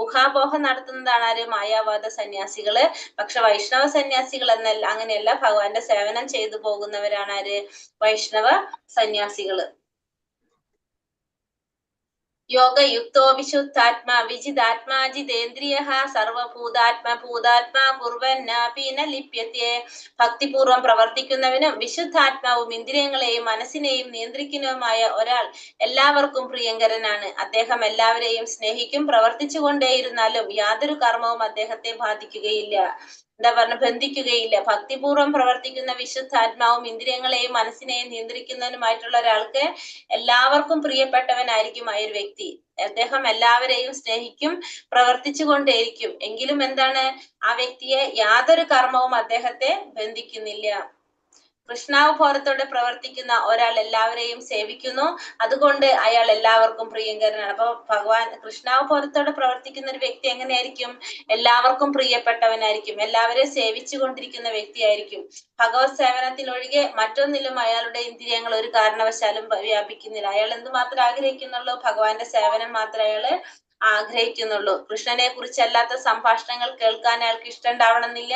ഊഹാപോഹം നടത്തുന്നതാണ് ആര്, മായാവാദ സന്യാസികള്. പക്ഷെ വൈഷ്ണവ സന്യാസികൾ എന്നല്ല, അങ്ങനെയല്ല, ഭഗവാന്റെ സേവനം ചെയ്തു പോകുന്നവരാണ് ആര്, വൈഷ്ണവ സന്യാസികള്. യോഗയുക്തോ വിശുദ്ധാത്മാ വിജിതാത്മാ ജിതേന്ദ്രിയഃ സർവഭൂതാത്മാ കുർവന്നാപി ന ലിപ്യത്തെ. ഭക്തിപൂർവം പ്രവർത്തിക്കുന്നവനും വിശുദ്ധാത്മാവും ഇന്ദ്രിയങ്ങളെയും മനസ്സിനെയും നിയന്ത്രിക്കുന്നതുമായ ഒരാൾ എല്ലാവർക്കും പ്രിയങ്കരനാണ്. അദ്ദേഹം എല്ലാവരെയും സ്നേഹിക്കും. പ്രവർത്തിച്ചു കൊണ്ടേയിരുന്നാലും യാതൊരു കർമ്മവും അദ്ദേഹത്തെ ബാധിക്കുകയില്ല. ബന്ധിക്കുകയില്ല. ഭക്തിപൂർവം പ്രവർത്തിക്കുന്ന വിശുദ്ധാത്മാവും ഇന്ദ്രിയങ്ങളെയും മനസ്സിനെയും നിയന്ത്രിക്കുന്നവനുമായിട്ടുള്ള ഒരാൾക്ക് എല്ലാവർക്കും പ്രിയപ്പെട്ടവനായിരിക്കും ആ ഒരു വ്യക്തി. അദ്ദേഹം എല്ലാവരെയും സ്നേഹിക്കും, പ്രവർത്തിച്ചു കൊണ്ടേയിരിക്കും. എങ്കിലും എന്താണ്, ആ വ്യക്തിയെ യാതൊരു കർമ്മവും അദ്ദേഹത്തെ ബന്ധിക്കുന്നില്ല. കൃഷ്ണാവബോധത്തോടെ പ്രവർത്തിക്കുന്ന ഒരാൾ എല്ലാവരെയും സേവിക്കുന്നു. അതുകൊണ്ട് അയാൾ എല്ലാവർക്കും പ്രിയങ്കരനാണ്. അപ്പൊ കൃഷ്ണാവബോധത്തോടെ പ്രവർത്തിക്കുന്ന ഒരു വ്യക്തി എങ്ങനെയായിരിക്കും, എല്ലാവർക്കും പ്രിയപ്പെട്ടവനായിരിക്കും, എല്ലാവരെയും സേവിച്ചു കൊണ്ടിരിക്കുന്ന വ്യക്തിയായിരിക്കും. ഭഗവത് സേവനത്തിൽ ഒഴികെ മറ്റൊന്നിലും അയാളുടെ ഇന്ദ്രിയങ്ങൾ ഒരു കാരണവശാലും വ്യാപിക്കുന്നില്ല. അയാൾ എന്തുമാത്രം ആഗ്രഹിക്കുന്നുള്ളൂ, ഭഗവാന്റെ സേവനം മാത്രമേ അയാള് ആഗ്രഹിക്കുന്നുള്ളൂ. കൃഷ്ണനെ കുറിച്ചല്ലാത്ത സംഭാഷണങ്ങൾ കേൾക്കാൻ അയാൾക്ക് ഇഷ്ടം ഉണ്ടാവണമെന്നില്ല.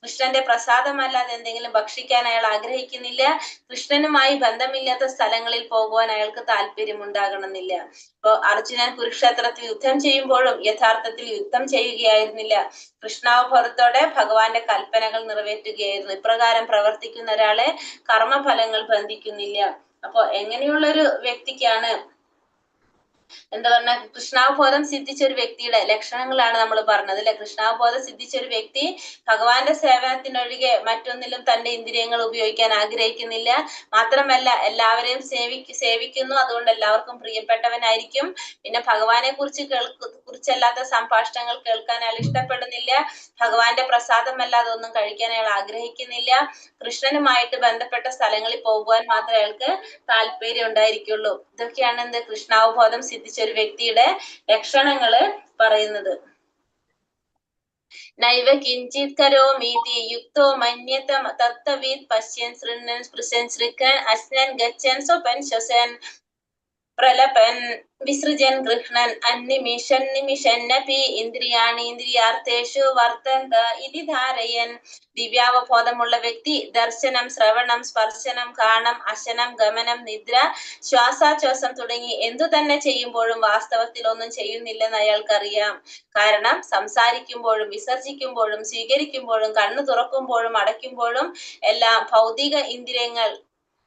കൃഷ്ണന്റെ പ്രസാദമല്ലാതെ എന്തെങ്കിലും ഭക്ഷിക്കാൻ അയാൾ ആഗ്രഹിക്കുന്നില്ല. കൃഷ്ണനുമായി ബന്ധമില്ലാത്ത സ്ഥലങ്ങളിൽ പോകുവാൻ അയാൾക്ക് താല്പര്യം ഉണ്ടാകണമെന്നില്ല. ഇപ്പൊ അർജുനൻ കുരുക്ഷേത്രത്തിൽ യുദ്ധം ചെയ്യുമ്പോഴും യഥാർത്ഥത്തിൽ യുദ്ധം ചെയ്യുകയായിരുന്നില്ല. കൃഷ്ണാവബോധത്തോടെ ഭഗവാന്റെ കൽപ്പനകൾ നിറവേറ്റുകയായിരുന്നു. ഇപ്രകാരം പ്രവർത്തിക്കുന്ന ഒരാളെ കർമ്മഫലങ്ങൾ ബന്ധിക്കുന്നില്ല. അപ്പൊ എങ്ങനെയുള്ള ഒരു വ്യക്തിക്കാണ് എന്താ പറഞ്ഞ കൃഷ്ണാവബോധം സിദ്ധിച്ച ഒരു വ്യക്തിയുടെ ലക്ഷണങ്ങളാണ് നമ്മൾ പറഞ്ഞത് അല്ലെ. കൃഷ്ണാവബോധം സിദ്ധിച്ച ഒരു വ്യക്തി ഭഗവാന്റെ സേവനത്തിനൊഴികെ മറ്റൊന്നിലും തന്റെ ഇന്ദ്രിയങ്ങൾ ഉപയോഗിക്കാൻ ആഗ്രഹിക്കുന്നില്ല. മാത്രമല്ല എല്ലാവരെയും സേവിക്കുന്നു. അതുകൊണ്ട് എല്ലാവർക്കും പ്രിയപ്പെട്ടവനായിരിക്കും. പിന്നെ ഭഗവാനെ കുറിച്ചല്ലാത്ത സംഭാഷണങ്ങൾ കേൾക്കാൻ അയാൾ ഇഷ്ടപ്പെടുന്നില്ല. ഭഗവാന്റെ പ്രസാദമല്ലാതെ ഒന്നും കഴിക്കാൻ അയാൾ ആഗ്രഹിക്കുന്നില്ല. കൃഷ്ണനുമായിട്ട് ബന്ധപ്പെട്ട സ്ഥലങ്ങളിൽ പോകുവാൻ മാത്രമേ അയാൾക്ക് താല്പര്യം ഉണ്ടായിരിക്കുള്ളൂ. ഇതൊക്കെയാണ് എന്ത് കൃഷ്ണാവബോധം സിദ്ധിച്ച ഒരു വ്യക്തിയുടെ ലക്ഷണങ്ങള് പറയുന്നത്. നൈവ കിഞ്ചിത് കരോമീതി യുക്തോ മന്യത തത്വവിത് പശ്യൻ ശൃണ്വൻ സ്പൃശൻ ശൃഖൻ അശ്നൻ ഗച്ഛൻ സ്വപൻ ശ്വസൻ പ്രലപൻ വിസൃജൻ ഗൃഹ്ണൻ നിമിഷന്നപി ഇന്ദ്രിയാണി ഇന്ദ്രിയാർത്ഥേഷു വർത്തന്ത ഇതി ധാരയൻ. ദിവ്യാവബോധമുള്ള വ്യക്തി ദർശനം, ശ്രവണം, സ്പർശനം, കാണം, അശനം, ഗമനം, നിദ്ര, ശ്വാസാശ്വാസം തുടങ്ങി എന്തു തന്നെ ചെയ്യുമ്പോഴും വാസ്തവത്തിൽ ഒന്നും ചെയ്യുന്നില്ലെന്ന് അയാൾക്കറിയാം. കാരണം സംസാരിക്കുമ്പോഴും വിസർജിക്കുമ്പോഴും സ്വീകരിക്കുമ്പോഴും കണ്ണു തുറക്കുമ്പോഴും അടയ്ക്കുമ്പോഴും എല്ലാം ഭൗതിക ഇന്ദ്രിയങ്ങൾ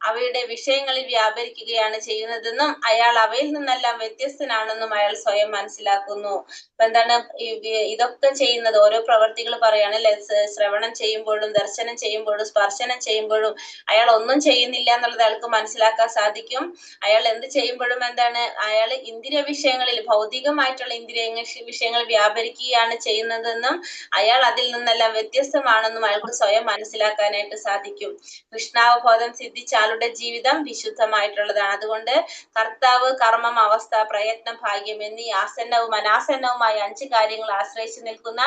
അവയുടെ വിഷയങ്ങളിൽ വ്യാപരിക്കുകയാണ് ചെയ്യുന്നതെന്നും അയാൾ അവയിൽ നിന്നെല്ലാം വ്യത്യസ്തനാണെന്നും അയാൾ സ്വയം മനസ്സിലാക്കുന്നു. അപ്പൊ എന്താണ് ഇതൊക്കെ ചെയ്യുന്നത്? ഓരോ പ്രവർത്തികൾ പറയാണ് അല്ലെ. ശ്രവണം ചെയ്യുമ്പോഴും ദർശനം ചെയ്യുമ്പോഴും സ്പർശനം ചെയ്യുമ്പോഴും അയാൾ ഒന്നും ചെയ്യുന്നില്ല എന്നുള്ളത് അയാൾക്ക് മനസ്സിലാക്കാൻ സാധിക്കും. അയാൾ എന്ത് ചെയ്യുമ്പോഴും എന്താണ് അയാൾ ഇന്ദ്രിയ വിഷയങ്ങളിൽ ഭൗതികമായിട്ടുള്ള ഇന്ദ്രിയ വിഷയങ്ങൾ വ്യാപരിക്കുകയാണ് ചെയ്യുന്നതെന്നും അയാൾ അതിൽ നിന്നെല്ലാം വ്യത്യസ്തമാണെന്നും അയാൾക്ക് സ്വയം മനസ്സിലാക്കാനായിട്ട് സാധിക്കും. കൃഷ്ണാവബോധം സിദ്ധിച്ച ആളുടെ ജീവിതം വിശുദ്ധമായിട്ടുള്ളതാണ്. അതുകൊണ്ട് കർത്താവ്, കർമ്മം, അവസ്ഥ, പ്രയത്നം, ഭാഗ്യം എന്നീ ആസന്നവും അനാസന്നവുമായ 5 കാര്യങ്ങൾ ആശ്രയിച്ചു നിൽക്കുന്ന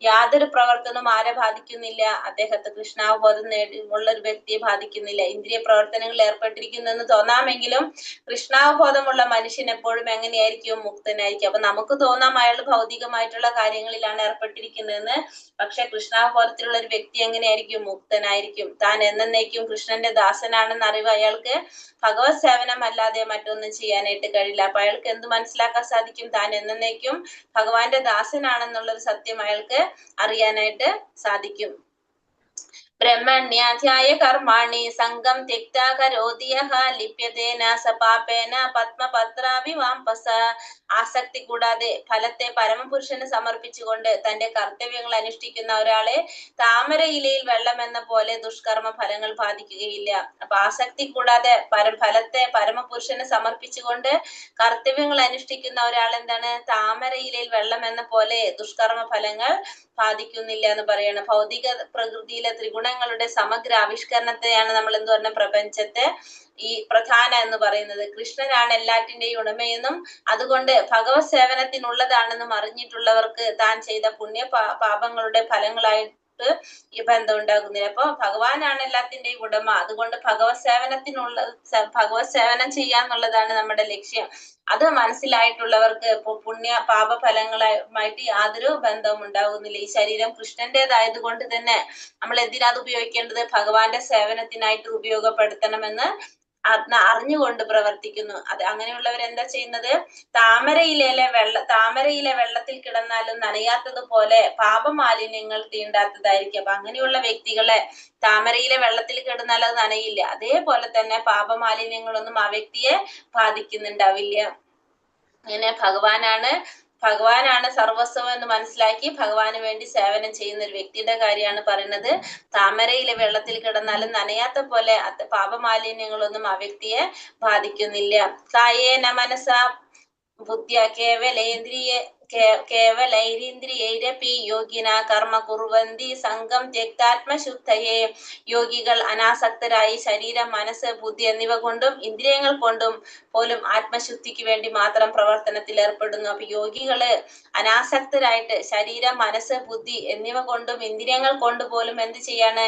യാതൊരു പ്രവർത്തനവും ആരെ ബാധിക്കുന്നില്ല? അദ്ദേഹത്തെ കൃഷ്ണാവബോധം ഉള്ള ഒരു വ്യക്തിയെ ബാധിക്കുന്നില്ല. ഇന്ദ്രിയ പ്രവർത്തനങ്ങളിൽ ഏർപ്പെട്ടിരിക്കുന്നെന്ന് തോന്നാമെങ്കിലും കൃഷ്ണാവബോധമുള്ള മനുഷ്യൻ എപ്പോഴും എങ്ങനെയായിരിക്കും? മുക്തനായിരിക്കും. അപ്പൊ നമുക്ക് തോന്നാം അയാൾ ഭൗതികമായിട്ടുള്ള കാര്യങ്ങളിലാണ് ഏർപ്പെട്ടിരിക്കുന്നതെന്ന്. പക്ഷെ കൃഷ്ണാവബോധത്തിലുള്ള ഒരു വ്യക്തി എങ്ങനെയായിരിക്കും? മുക്തനായിരിക്കും. താൻ എന്നേക്കും കൃഷ്ണന്റെ ദാസനാണെന്ന് അറിവ് അയാൾക്ക് ഭഗവത് സേവനം അല്ലാതെ മറ്റൊന്നും ചെയ്യാനായിട്ട് കഴിയില്ല. അപ്പൊ അയാൾക്ക് എന്ത് മനസ്സിലാക്കാൻ സാധിക്കും? താൻ എന്നേക്കും ഭഗവാന്റെ ദാസനാണെന്നുള്ളൊരു സത്യം അയാൾക്ക് അറിയാനായിട്ട് സാധിക്കും. ബ്രഹ്മണ്യാധ്യായ കർമാണി സംഗം ത്യക്താ കരോതി യഃ ലിപ്യതേന സ പാപേന പത്മപത്രാവിവാംപസ. ആസക്തി കൂടാതെ ഫലത്തെ പരമപുരുഷന് സമർപ്പിച്ചുകൊണ്ട് തന്റെ കർത്തവ്യങ്ങൾ അനുഷ്ഠിക്കുന്ന ഒരാളെ താമരയിലയിൽ വെള്ളം എന്ന പോലെ ദുഷ്കർമ്മ ഫലങ്ങൾ ബാധിക്കുകയില്ല. അപ്പൊ ആസക്തി കൂടാതെ ഫലത്തെ പരമപുരുഷന് സമർപ്പിച്ചുകൊണ്ട് കർത്തവ്യങ്ങൾ അനുഷ്ഠിക്കുന്ന ഒരാൾ എന്താണ്? താമരയിലയിൽ വെള്ളം എന്ന പോലെ ദുഷ്കർമ്മ ഫലങ്ങൾ ബാധിക്കുന്നില്ല എന്ന് പറയണം. ഭൗതിക പ്രകൃതിയിലെ ത്രിഗുണങ്ങളുടെ സമഗ്ര ആവിഷ്കരണത്തെയാണ് നമ്മൾ എന്ത് പറഞ്ഞ പ്രപഞ്ചത്തെ ഈ പ്രധാന എന്ന് പറയുന്നത്. കൃഷ്ണനാണ് എല്ലാറ്റിന്റെയും ഉടമയെന്നും അതുകൊണ്ട് ഭഗവത് സേവനത്തിനുള്ളതാണെന്നും അറിഞ്ഞിട്ടുള്ളവർക്ക് താൻ ചെയ്ത പുണ്യ പാപങ്ങളുടെ ഫലങ്ങളായിട്ട് ഈ ബന്ധം ഉണ്ടാകുന്നില്ല. അപ്പൊ ഭഗവാനാണ് എല്ലാത്തിന്റെയും ഉടമ. അതുകൊണ്ട് ഭഗവത് സേവനം ചെയ്യാന്നുള്ളതാണ് നമ്മുടെ ലക്ഷ്യം. അത് മനസ്സിലായിട്ടുള്ളവർക്ക് പുണ്യ പാപ ഫലങ്ങളുമായിട്ട് യാതൊരു ബന്ധവും ഉണ്ടാകുന്നില്ല. ഈ ശരീരം കൃഷ്ണന്റേതായത് കൊണ്ട് തന്നെ നമ്മൾ എന്തിനാ അത് ഉപയോഗിക്കേണ്ടത്? ഭഗവാന്റെ സേവനത്തിനായിട്ട് ഉപയോഗപ്പെടുത്തണമെന്ന് അറിഞ്ഞുകൊണ്ട് പ്രവർത്തിക്കുന്നു. അത് അങ്ങനെയുള്ളവർ എന്താ ചെയ്യുന്നത്? താമരയിലെ വെള്ളത്തിൽ കിടന്നാലും നനയാത്തതുപോലെ പാപമാലിന്യങ്ങൾ തീണ്ടാത്തതായിരിക്കും. അപ്പൊ അങ്ങനെയുള്ള വ്യക്തികളെ താമരയിലെ വെള്ളത്തിൽ കിടന്നാൽ അത് നനയില്ല. അതേപോലെ തന്നെ പാപമാലിന്യങ്ങളൊന്നും ആ വ്യക്തിയെ ബാധിക്കുന്നുണ്ടാവില്ല. അങ്ങനെ ഭഗവാനാണ് സർവസ്വം എന്ന് മനസ്സിലാക്കി ഭഗവാന് വേണ്ടി സേവനം ചെയ്യുന്ന ഒരു വ്യക്തിയുടെ കാര്യമാണ് പറയുന്നത്. താമരയിലെ വെള്ളത്തിൽ കിടന്നാലും നനയാത്ത പോലെ പാപമാലിന്യങ്ങളൊന്നും ആ വ്യക്തിയെ ബാധിക്കുന്നില്ല. കായേന മനസാ ബുദ്ധ്യ കേവലൈരീന്ദ്രിയൈരപി യോഗിന കർമ്മ കുർവന്തി സംഘം ത്യക്താത്മശുദ്ധയെ. യോഗികൾ അനാസക്തരായി ശരീരം, മനസ്സ്, ബുദ്ധി എന്നിവ കൊണ്ടും ഇന്ദ്രിയങ്ങൾ കൊണ്ടും പോലും ആത്മശുദ്ധിക്ക് വേണ്ടി മാത്രം പ്രവർത്തനത്തിൽ ഏർപ്പെടുന്നു. അപ്പൊ യോഗികള് അനാസക്തരായിട്ട് ശരീരം, മനസ്സ്, ബുദ്ധി എന്നിവ കൊണ്ടും ഇന്ദ്രിയങ്ങൾ കൊണ്ട് പോലും എന്ത് ചെയ്യാണ്?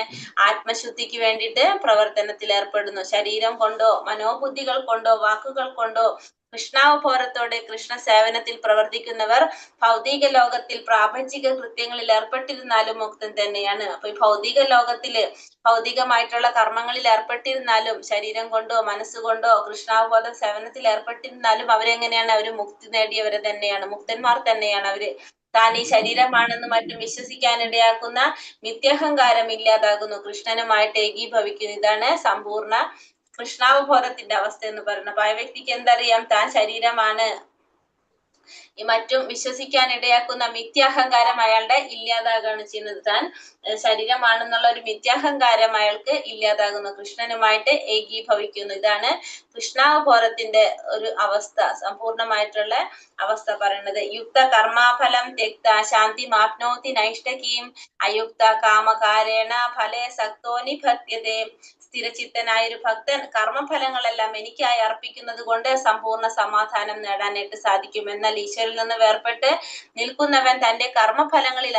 ആത്മശുദ്ധിക്ക് വേണ്ടിയിട്ട് പ്രവർത്തനത്തിൽ ഏർപ്പെടുന്നു. ശരീരം കൊണ്ടോ മനോബുദ്ധികൾ കൊണ്ടോ വാക്കുകൾ കൊണ്ടോ കൃഷ്ണാവബോധത്തോടെ കൃഷ്ണ സേവനത്തിൽ പ്രവർത്തിക്കുന്നവർ ഭൗതിക ലോകത്തിൽ പ്രാപഞ്ചിക കൃത്യങ്ങളിൽ ഏർപ്പെട്ടിരുന്നാലും മുക്തൻ തന്നെയാണ്. അപ്പൊ ഈ ഭൗതിക ലോകത്തില് ഭൗതികമായിട്ടുള്ള കർമ്മങ്ങളിൽ ഏർപ്പെട്ടിരുന്നാലും ശരീരം കൊണ്ടോ മനസ്സുകൊണ്ടോ കൃഷ്ണാവബോധ സേവനത്തിൽ ഏർപ്പെട്ടിരുന്നാലും അവരെങ്ങനെയാണ്? അവര് മുക്തി നേടിയവരെ തന്നെയാണ്, മുക്തന്മാർ തന്നെയാണ് അവര്. താൻ ഈ ശരീരമാണെന്ന് മറ്റും വിശ്വസിക്കാനിടയാക്കുന്ന മിഥ്യഹങ്കാരം ഇല്ലാതാകുന്നു, കൃഷ്ണനുമായിട്ട് ഏകീഭവിക്കുന്നു. ഇതാണ് സമ്പൂർണ്ണ കൃഷ്ണാവബോധത്തിന്റെ അവസ്ഥ എന്ന് പറയുന്നത്. അപ്പൊ ആ വ്യക്തിക്ക് എന്തറിയാം? താൻ ശരീരമാണ് ഈ മറ്റും വിശ്വസിക്കാൻ ഇടയാക്കുന്ന മിഥ്യാഹങ്കാരം അയാളുടെ ഇല്ലാതാകാണ് ചെയ്യുന്നത്. താൻ ശരീരമാണെന്നുള്ള ഒരു മിഥ്യാഹങ്കാരം അയാൾക്ക് ഇല്ലാതാകുന്നു, കൃഷ്ണനുമായിട്ട് ഏകീഭവിക്കുന്നു. ഇതാണ് കൃഷ്ണാവബോധത്തിന്റെ ഒരു അവസ്ഥ, സമ്പൂർണമായിട്ടുള്ള അവസ്ഥ പറയുന്നത്. യുക്ത കർമാഫലം ത്യക്ത ശാന്തി മാപ്നോതി നൈഷ്ടകീം അയുക്ത കാമകാരേണ ഫലേ സക്തോ നിബധ്യതേ. സ്ഥിരചിത്തനായ ഒരു ഭക്തൻ കർമ്മഫലങ്ങളെല്ലാം എനിക്കായി അർപ്പിക്കുന്നത് കൊണ്ട് സമ്പൂർണ്ണ സമാധാനം നേടാനായിട്ട് സാധിക്കും. എന്നാൽ ഈശ്വരിൽ നിന്ന് വേർപെട്ട് നിൽക്കുന്നവൻ തന്റെ കർമ്മഫലങ്ങളിൽ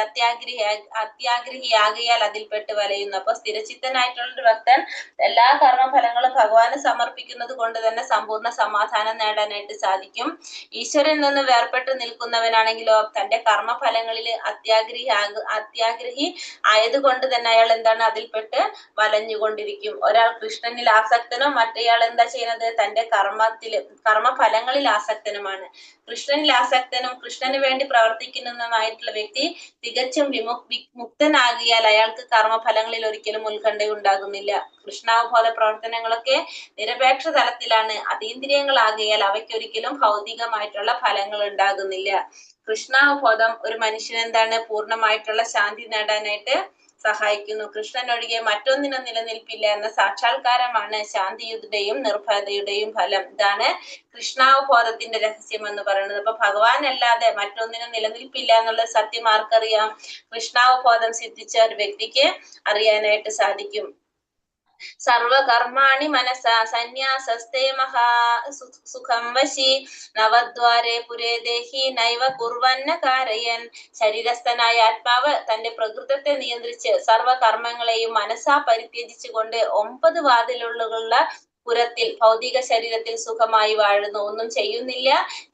അത്യാഗ്രഹിയാകിയാൽ അതിൽപ്പെട്ട് വലയുന്നു. അപ്പൊ സ്ഥിരചിത്തനായിട്ടുള്ള ഒരു ഭക്തൻ എല്ലാ കർമ്മഫലങ്ങളും ഭഗവാന് സമർപ്പിക്കുന്നത് കൊണ്ട് തന്നെ സമ്പൂർണ്ണ സമാധാനം നേടാനായിട്ട് സാധിക്കും. ഈശ്വരനിൽ നിന്ന് വേർപെട്ട് നിൽക്കുന്നവനാണെങ്കിലോ തന്റെ കർമ്മഫലങ്ങളിൽ അത്യാഗ്രഹി ആയതുകൊണ്ട് തന്നെ അയാൾ എന്താണ്? അതിൽപ്പെട്ട് വലഞ്ഞുകൊണ്ടിരിക്കും. ഒരാൾ കൃഷ്ണനിൽ ആസക്തനോ മറ്റേയാൾ എന്താ ചെയ്യുന്നത്? തന്റെ കർമ്മഫലങ്ങളിൽ ആസക്തനുമാണ്. കൃഷ്ണനിൽ ആസക്തനും കൃഷ്ണന് വേണ്ടി പ്രവർത്തിക്കുന്നതുമായിട്ടുള്ള വ്യക്തി തികച്ചും മുക്തനാകിയാൽ അയാൾക്ക് കർമ്മഫലങ്ങളിൽ ഒരിക്കലും ഉത്കണ്ഠ ഉണ്ടാകുന്നില്ല. കൃഷ്ണാവബോധ പ്രവർത്തനങ്ങളൊക്കെ നിരപേക്ഷ തലത്തിലാണ്, അതീന്ദ്രിയങ്ങളാകിയാൽ അവയ്ക്കൊരിക്കലും ഭൗതികമായിട്ടുള്ള ഫലങ്ങൾ ഉണ്ടാകുന്നില്ല. കൃഷ്ണാവബോധം ഒരു മനുഷ്യന് എന്താണ്? പൂർണ്ണമായിട്ടുള്ള ശാന്തി നേടാനായിട്ട് സഹായിക്കുന്നു. കൃഷ്ണനൊഴികെ മറ്റൊന്നിനും നിലനിൽപ്പില്ല എന്ന സാക്ഷാത്കാരമാണ് ശാന്തിയുടെയും നിർഭയതയുടെയും ഫലം. ഇതാണ് കൃഷ്ണാവബോധത്തിന്റെ രഹസ്യം എന്ന് പറയുന്നത്. അപ്പൊ ഭഗവാൻ അല്ലാതെ മറ്റൊന്നിനും നിലനിൽപ്പില്ല എന്നുള്ള സത്യം ആർക്കറിയാം? കൃഷ്ണാവബോധം സിദ്ധിച്ച ഒരു വ്യക്തിക്ക് അറിയാനായിട്ട് സാധിക്കും. സർവകർമാണി മനസാ സന്യാസസ്തേ മഹാ സുഖം വശി നവദ്വാരേ പുരേ ദേഹി നൈവ കുർവന്ന കാരയൻ. ശരീരസ്ഥനായ ആത്മാവ് തന്റെ പ്രകൃതത്തെ നിയന്ത്രിച്ച് സർവകർമ്മങ്ങളെയും മനസ്സാ പരിത്യജിച്ചുകൊണ്ട് 9 വാതിലുകളുള്ള പുരത്തിൽ ഭൗതിക ശരീരത്തിൽ സുഖമായി വാഴുന്നു. ഒന്നും ചെയ്യുന്നില്ല,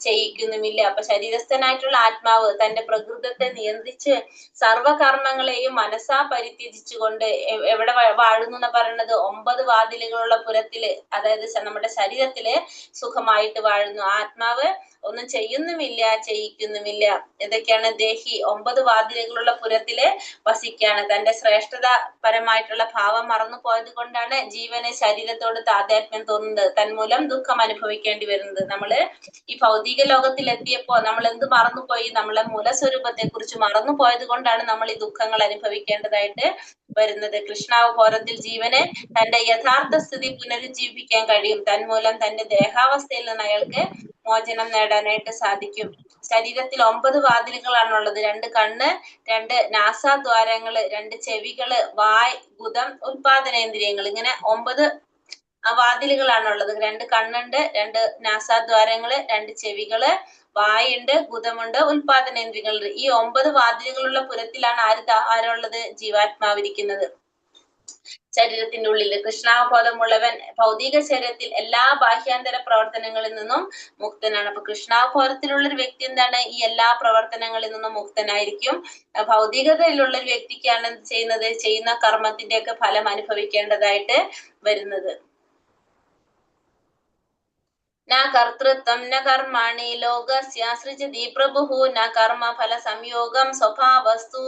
ചെയ്യിക്കുന്നുമില്ല. അപ്പൊ ശരീരസ്ഥനായിട്ടുള്ള ആത്മാവ് തന്റെ പ്രകൃതത്തെ നിയന്ത്രിച്ച് സർവകർമ്മങ്ങളെയും മനസ്സാ പരിത്യജിച്ചുകൊണ്ട് എവിടെ വാഴുന്നു എന്ന് പറയുന്നത്? 9 വാതിലുകളുള്ള പുരത്തില്, അതായത് നമ്മുടെ ശരീരത്തില് സുഖമായിട്ട് വാഴുന്നു. ആത്മാവ് ഒന്നും ചെയ്യുന്നുമില്ല, ചെയ്യിക്കുന്നുമില്ല. ഇതൊക്കെയാണ് ദേഹി 9 വാതിലുകളുള്ള പുരത്തില് വസിക്കാണ്. തന്റെ ശ്രേഷ്ഠത പരമായിട്ടുള്ള ഭാവം മറന്നു പോയത് കൊണ്ടാണ് ജീവന് ശരീരത്തോട് താതാത്മ്യം തോന്നുന്നത്, തന്മൂലം ദുഃഖം അനുഭവിക്കേണ്ടി വരുന്നത്. നമ്മള് ഈ ഭൗതിക ലോകത്തിൽ എത്തിയപ്പോ നമ്മൾ എന്ത് മറന്നുപോയി? നമ്മളെ മൂലസ്വരൂപത്തെ കുറിച്ച് മറന്നു പോയത് കൊണ്ടാണ് നമ്മൾ ഈ ദുഃഖങ്ങൾ അനുഭവിക്കേണ്ടതായിട്ട് വരുന്നത്. കൃഷ്ണാവബോധത്തിൽ ജീവന് തന്റെ യഥാർത്ഥ സ്ഥിതി പുനരുജ്ജീവിക്കാൻ കഴിയും. തന്മൂലം തന്റെ ദേഹാവസ്ഥയിൽ നിന്ന് അയാൾക്ക് മോചനം നേടാനായിട്ട് സാധിക്കും. ശരീരത്തിൽ 9 വാതിലുകളാണുള്ളത്. 2 കണ്ണ്, 2 നാസാദ്വാരങ്ങള്, 2 ചെവികള്, വായ്, ഗുദം, ഉൽപാദനേന്ദ്രിയങ്ങൾ, ഇങ്ങനെ 9 വാതിലുകളാണുള്ളത്. 2 കണ്ണുണ്ട്, 2 നാസാദ്വാരങ്ങള്, 2 ചെവികള്, വായുണ്ട്, ഗുദമുണ്ട്, ഉൽപാദനേന്ദ്രിയങ്ങളുണ്ട്. ഈ 9 വാതിലുകളുള്ള പുരത്തിലാണ് ആരുള്ളത്? ജീവാത്മാവിരിക്കുന്നത്. ശരീരത്തിന്റെ ഉള്ളില് കൃഷ്ണാവബോധമുള്ളവൻ ഭൗതിക ശരീരത്തിൽ എല്ലാ ബാഹ്യാന്തര പ്രവർത്തനങ്ങളിൽ നിന്നും മുക്തനാണ്. അപ്പൊ കൃഷ്ണാവബോധത്തിലുള്ള ഒരു വ്യക്തി എന്താണ്? ഈ എല്ലാ പ്രവർത്തനങ്ങളിൽ നിന്നും മുക്തനായിരിക്കും. ഭൗതികതയിലുള്ള ഒരു വ്യക്തിക്കാണ് എന്ത് ചെയ്യുന്നത്? ചെയ്യുന്ന കർമ്മത്തിന്റെ ഒക്കെ ഫലം അനുഭവിക്കേണ്ടതായിട്ട് വരുന്നത്. ന കർത്തൃത്വം ന കർമാണി ലോകസ്യ സൃജതി പ്രഭുഃ ന കർമ്മ ഫല സംയോഗം സ്വഭാവസ്തു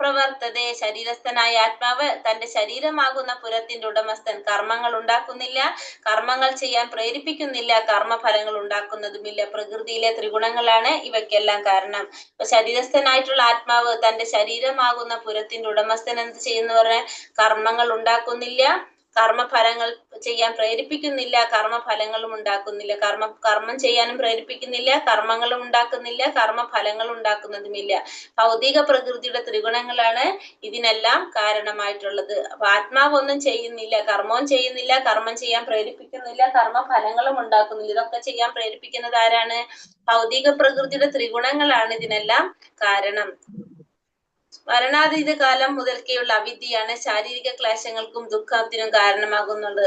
പ്രവർത്തതേ. ശരീരസ്ഥനായ ആത്മാവ് തന്റെ ശരീരമാകുന്ന പുരത്തിന്റെ ഉടമസ്ഥൻ. കർമ്മങ്ങൾ ഉണ്ടാക്കുന്നില്ല, കർമ്മങ്ങൾ ചെയ്യാൻ പ്രേരിപ്പിക്കുന്നില്ല, കർമ്മഫലങ്ങൾ ഉണ്ടാക്കുന്നതുമില്ല. പ്രകൃതിയിലെ ത്രിഗുണങ്ങളാണ് ഇവയ്ക്കെല്ലാം കാരണം. അപ്പൊ ശരീരസ്ഥനായിട്ടുള്ള ആത്മാവ് തന്റെ ശരീരമാകുന്ന പുരത്തിന്റെ ഉടമസ്ഥൻ എന്ത് ചെയ്യുന്നു പറഞ്ഞാൽ കർമ്മങ്ങൾ ഉണ്ടാക്കുന്നില്ല, കർമ്മഫലങ്ങൾ ചെയ്യാൻ പ്രേരിപ്പിക്കുന്നില്ല, കർമ്മഫലങ്ങളും ഉണ്ടാക്കുന്നില്ല. കർമ്മം ചെയ്യാനും പ്രേരിപ്പിക്കുന്നില്ല, കർമ്മങ്ങളും ഉണ്ടാക്കുന്നില്ല, കർമ്മഫലങ്ങളും ഉണ്ടാക്കുന്നതുമില്ല. ഭൗതിക പ്രകൃതിയുടെ ത്രിഗുണങ്ങളാണ് ഇതിനെല്ലാം കാരണമായിട്ടുള്ളത്. അപ്പൊ ആത്മാവ് ഒന്നും ചെയ്യുന്നില്ല, കർമ്മവും ചെയ്യുന്നില്ല, കർമ്മം ചെയ്യാൻ പ്രേരിപ്പിക്കുന്നില്ല, കർമ്മഫലങ്ങളും ഉണ്ടാക്കുന്നില്ല. ഇതൊക്കെ ചെയ്യാൻ പ്രേരിപ്പിക്കുന്നത് ആരാണ്? ഭൗതിക പ്രകൃതിയുടെ ത്രിഗുണങ്ങളാണ് ഇതിനെല്ലാം കാരണം. മരണാതീത കാലം മുതൽക്കേയുള്ള അവിദ്യയാണ് ശാരീരിക ക്ലേശങ്ങൾക്കും ദുഃഖത്തിനും കാരണമാകുന്നത്.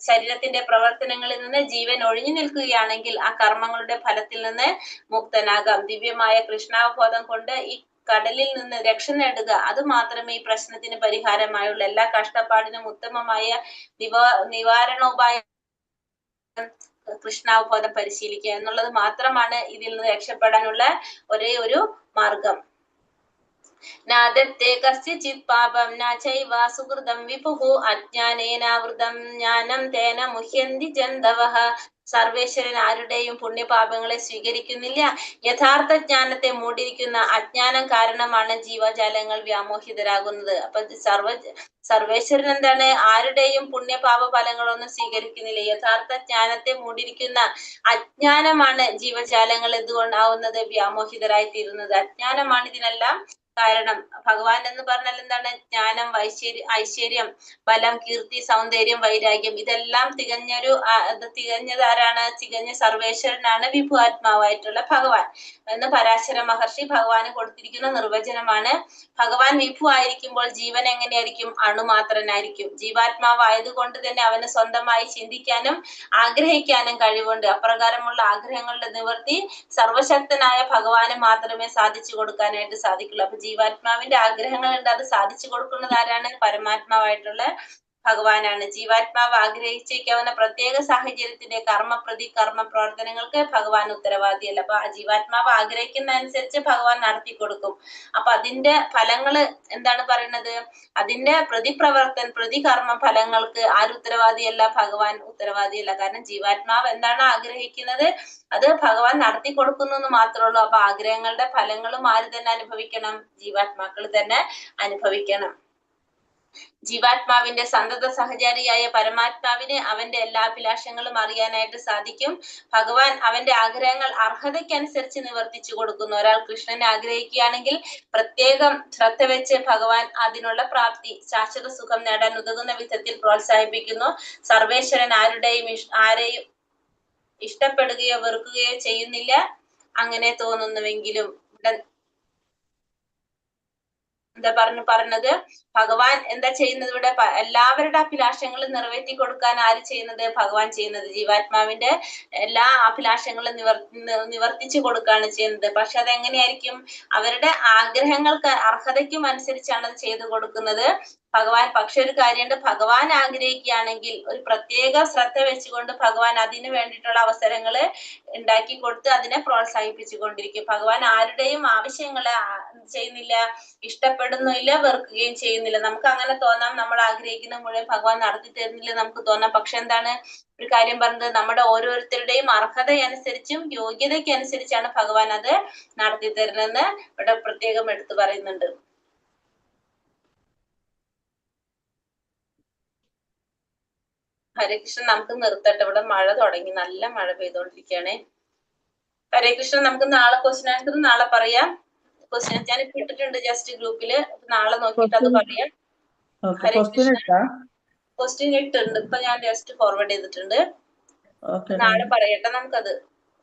ശരീരത്തിന്റെ പ്രവർത്തനങ്ങളിൽ നിന്ന് ജീവൻ ഒഴിഞ്ഞു നിൽക്കുകയാണെങ്കിൽ ആ കർമ്മങ്ങളുടെ ഫലത്തിൽ നിന്ന് മുക്തനാകാം. ദിവ്യമായ കൃഷ്ണാവബോധം കൊണ്ട് ഈ കടലിൽ നിന്ന് രക്ഷ നേടുക, അത് മാത്രമേ ഈ പ്രശ്നത്തിന് പരിഹാരമായുള്ള. എല്ലാ കഷ്ടപ്പാടിനും ഉത്തമമായ നിവാരണോപായം കൃഷ്ണാവബോധം പരിശീലിക്കുക എന്നുള്ളത് മാത്രമാണ് ഇതിൽ നിന്ന് രക്ഷപ്പെടാനുള്ള ഒരേ ഒരു മാർഗം. നാദത്തെ കസ്യചിത് പാപം ന ചൈവ സുകൃതം വിപുഃ അജ്ഞാനേനാവൃതം ജ്ഞാനം തേന മുഹ്യന്തി ജന്തവഃ. സർവേശ്വരൻ ആരുടെയും പുണ്യപാപങ്ങളെ സ്വീകരിക്കുന്നില്ല. യഥാർത്ഥ ജ്ഞാനത്തെ മൂടിയിരിക്കുന്ന അജ്ഞാനം കാരണമാണ് ജീവജാലങ്ങൾ വ്യാമോഹിതരാകുന്നത്. അപ്പൊ സർവേശ്വരൻ എന്താണ്? ആരുടെയും പുണ്യപാപ ഫലങ്ങളൊന്നും സ്വീകരിക്കുന്നില്ല. യഥാർത്ഥ ജ്ഞാനത്തെ മൂടിയിരിക്കുന്ന അജ്ഞാനമാണ് ജീവജാലങ്ങൾ എന്തുകൊണ്ടാവുന്നത്? വ്യാമോഹിതരായി തീരുന്നത്. അജ്ഞാനമാണ് ഇതിനെല്ലാം കാരണം. ഭഗവാൻ എന്ന് പറഞ്ഞാൽ എന്താണ്? ജ്ഞാനം, ഐശ്വര്യം, ബലം, കീർത്തി, സൗന്ദര്യം, വൈരാഗ്യം, ഇതെല്ലാം തികഞ്ഞത് ആരാണ്? തികഞ്ഞ സർവേശ്വരനാണ്, വിഭു ആത്മാവായിട്ടുള്ള ഭഗവാൻ എന്ന് പരാശര മഹർഷി ഭഗവാന് കൊടുത്തിരിക്കുന്ന നിർവചനമാണ്. ഭഗവാൻ വിഭു ആയിരിക്കുമ്പോൾ ജീവൻ എങ്ങനെയായിരിക്കും? അണുമാത്രനായിരിക്കും. ജീവാത്മാവായതുകൊണ്ട് തന്നെ അവന് സ്വന്തമായി ചിന്തിക്കാനും ആഗ്രഹിക്കാനും കഴിവുണ്ട്. അപ്രകാരമുള്ള ആഗ്രഹങ്ങളുടെ നിവൃത്തി സർവശക്തനായ ഭഗവാന് മാത്രമേ സാധിച്ചു കൊടുക്കാനായിട്ട് സാധിക്കുള്ളൂ. അപ്പൊ ജീവാത്മാവിന്റെ ആഗ്രഹങ്ങളുണ്ട്, അത് സാധിച്ചു കൊടുക്കുന്നത് ആരാണ്? പരമാത്മാവായിട്ടുള്ള ഭഗവാനാണ്. ജീവാത്മാവ് ആഗ്രഹിച്ചേക്കാവുന്ന പ്രത്യേക സാഹചര്യത്തിന്റെ കർമ്മ പ്രവർത്തനങ്ങൾക്ക് ഭഗവാൻ ഉത്തരവാദിയല്ല. അപ്പൊ ജീവാത്മാവ് ആഗ്രഹിക്കുന്ന അനുസരിച്ച് ഭഗവാൻ നടത്തി കൊടുക്കും. അപ്പൊ അതിന്റെ ഫലങ്ങള് എന്താണ് പറയുന്നത്? അതിന്റെ പ്രതികർമ്മ ഫലങ്ങൾക്ക് ആര് ഉത്തരവാദിയല്ല? ഭഗവാൻ ഉത്തരവാദിയല്ല. കാരണം ജീവാത്മാവ് എന്താണ് ആഗ്രഹിക്കുന്നത് അത് ഭഗവാൻ നടത്തി കൊടുക്കുന്നു എന്ന് മാത്രമേ ഉള്ളൂ. അപ്പൊ ആഗ്രഹങ്ങളുടെ ഫലങ്ങളും ആര് തന്നെ അനുഭവിക്കണം? ജീവാത്മാക്കൾ തന്നെ അനുഭവിക്കണം. ജീവാത്മാവിന്റെ സന്തത സഹചാരിയായ പരമാത്മാവിന് അവന്റെ എല്ലാ അഭിലാഷങ്ങളും അറിയാനായിട്ട് സാധിക്കും. ഭഗവാൻ അവന്റെ ആഗ്രഹങ്ങൾ അർഹതയ്ക്കനുസരിച്ച് നിവർത്തിച്ചു കൊടുക്കുന്നു. ഒരാൾ കൃഷ്ണനെ ആഗ്രഹിക്കുകയാണെങ്കിൽ പ്രത്യേകം ശ്രദ്ധ വെച്ച് ഭഗവാൻ അതിനുള്ള പ്രാപ്തി, ശാശ്വത സുഖം നേടാൻ ഉതകുന്ന വിധത്തിൽ പ്രോത്സാഹിപ്പിക്കുന്നു. സർവേശ്വരൻ ആരെയും ഇഷ്ടപ്പെടുകയോ വെറുക്കുകയോ ചെയ്യുന്നില്ല. അങ്ങനെ തോന്നുന്നുവെങ്കിലും എന്താ പറഞ്ഞത്? ഭഗവാൻ എന്താ ചെയ്യുന്നത്? ഇവിടെ എല്ലാവരുടെ അഭിലാഷങ്ങളും നിറവേറ്റി കൊടുക്കാൻ ആര് ചെയ്യുന്നത്? ഭഗവാൻ ചെയ്യുന്നത്. ജീവാത്മാവിന്റെ എല്ലാ അഭിലാഷങ്ങളും നിവർത്തിച്ചു കൊടുക്കുകയാണ് ചെയ്യുന്നത്. പക്ഷെ അതെങ്ങനെയായിരിക്കും? അവരുടെ ആഗ്രഹങ്ങൾക്ക് അർഹതയ്ക്കും അനുസരിച്ചാണ് അത് ചെയ്തു കൊടുക്കുന്നത് ഭഗവാൻ. പക്ഷെ ഒരു കാര്യമുണ്ട്, ഭഗവാൻ ആഗ്രഹിക്കുകയാണെങ്കിൽ ഒരു പ്രത്യേക ശ്രദ്ധ വെച്ചുകൊണ്ട് ഭഗവാൻ അതിനു വേണ്ടിയിട്ടുള്ള അവസരങ്ങള് ഉണ്ടാക്കി കൊടുത്ത് അതിനെ പ്രോത്സാഹിപ്പിച്ചു കൊണ്ടിരിക്കും. ഭഗവാൻ ആരുടെയും ആവശ്യങ്ങളെ ചെയ്യുന്നില്ല, ഇഷ്ടപ്പെടുന്നില്ല, വെറുക്കുകയും ചെയ്യുന്നില്ല. നമുക്ക് അങ്ങനെ തോന്നാം, നമ്മൾ ആഗ്രഹിക്കുന്ന മുഴുവൻ ഭഗവാൻ നടത്തി തരുന്നില്ല നമുക്ക് തോന്നാം. പക്ഷെ എന്താണ് ഒരു കാര്യം പറഞ്ഞത്? നമ്മുടെ ഓരോരുത്തരുടെയും അർഹതയനുസരിച്ചും യോഗ്യതയ്ക്കനുസരിച്ചാണ് ഭഗവാൻ അത് നടത്തി തരുന്നതെന്ന് ഇവിടെ പ്രത്യേകം എടുത്തു പറയുന്നുണ്ട്. ഹരേ കൃഷ്ണൻ, നമുക്ക് നിർത്തട്ടെ. ഇവിടെ മഴ തുടങ്ങി, നല്ല മഴ പെയ്തോണ്ടിരിക്കുകയാണേ. ഹരേ കൃഷ്ണൻ, നമുക്ക് നാളെ ക്വസ്റ്റ്യൻ ആൻസർ നാളെ പറയാം. ക്വസ്റ്റ്യൻ ഞാൻ ഇട്ടിട്ടുണ്ട് ജസ്റ്റ് ഗ്രൂപ്പില്, നാളെ നോക്കിയിട്ട് അത് പറയാം. ഹരേ കൃഷ്ണൻ, ക്വസ്റ്റ്യൻ ഇട്ടുണ്ട്, ഇപ്പൊ ഞാൻ ജസ്റ്റ് ഫോർവേഡ് ചെയ്തിട്ടുണ്ട്. നാളെ പറയട്ടെ നമുക്കത്.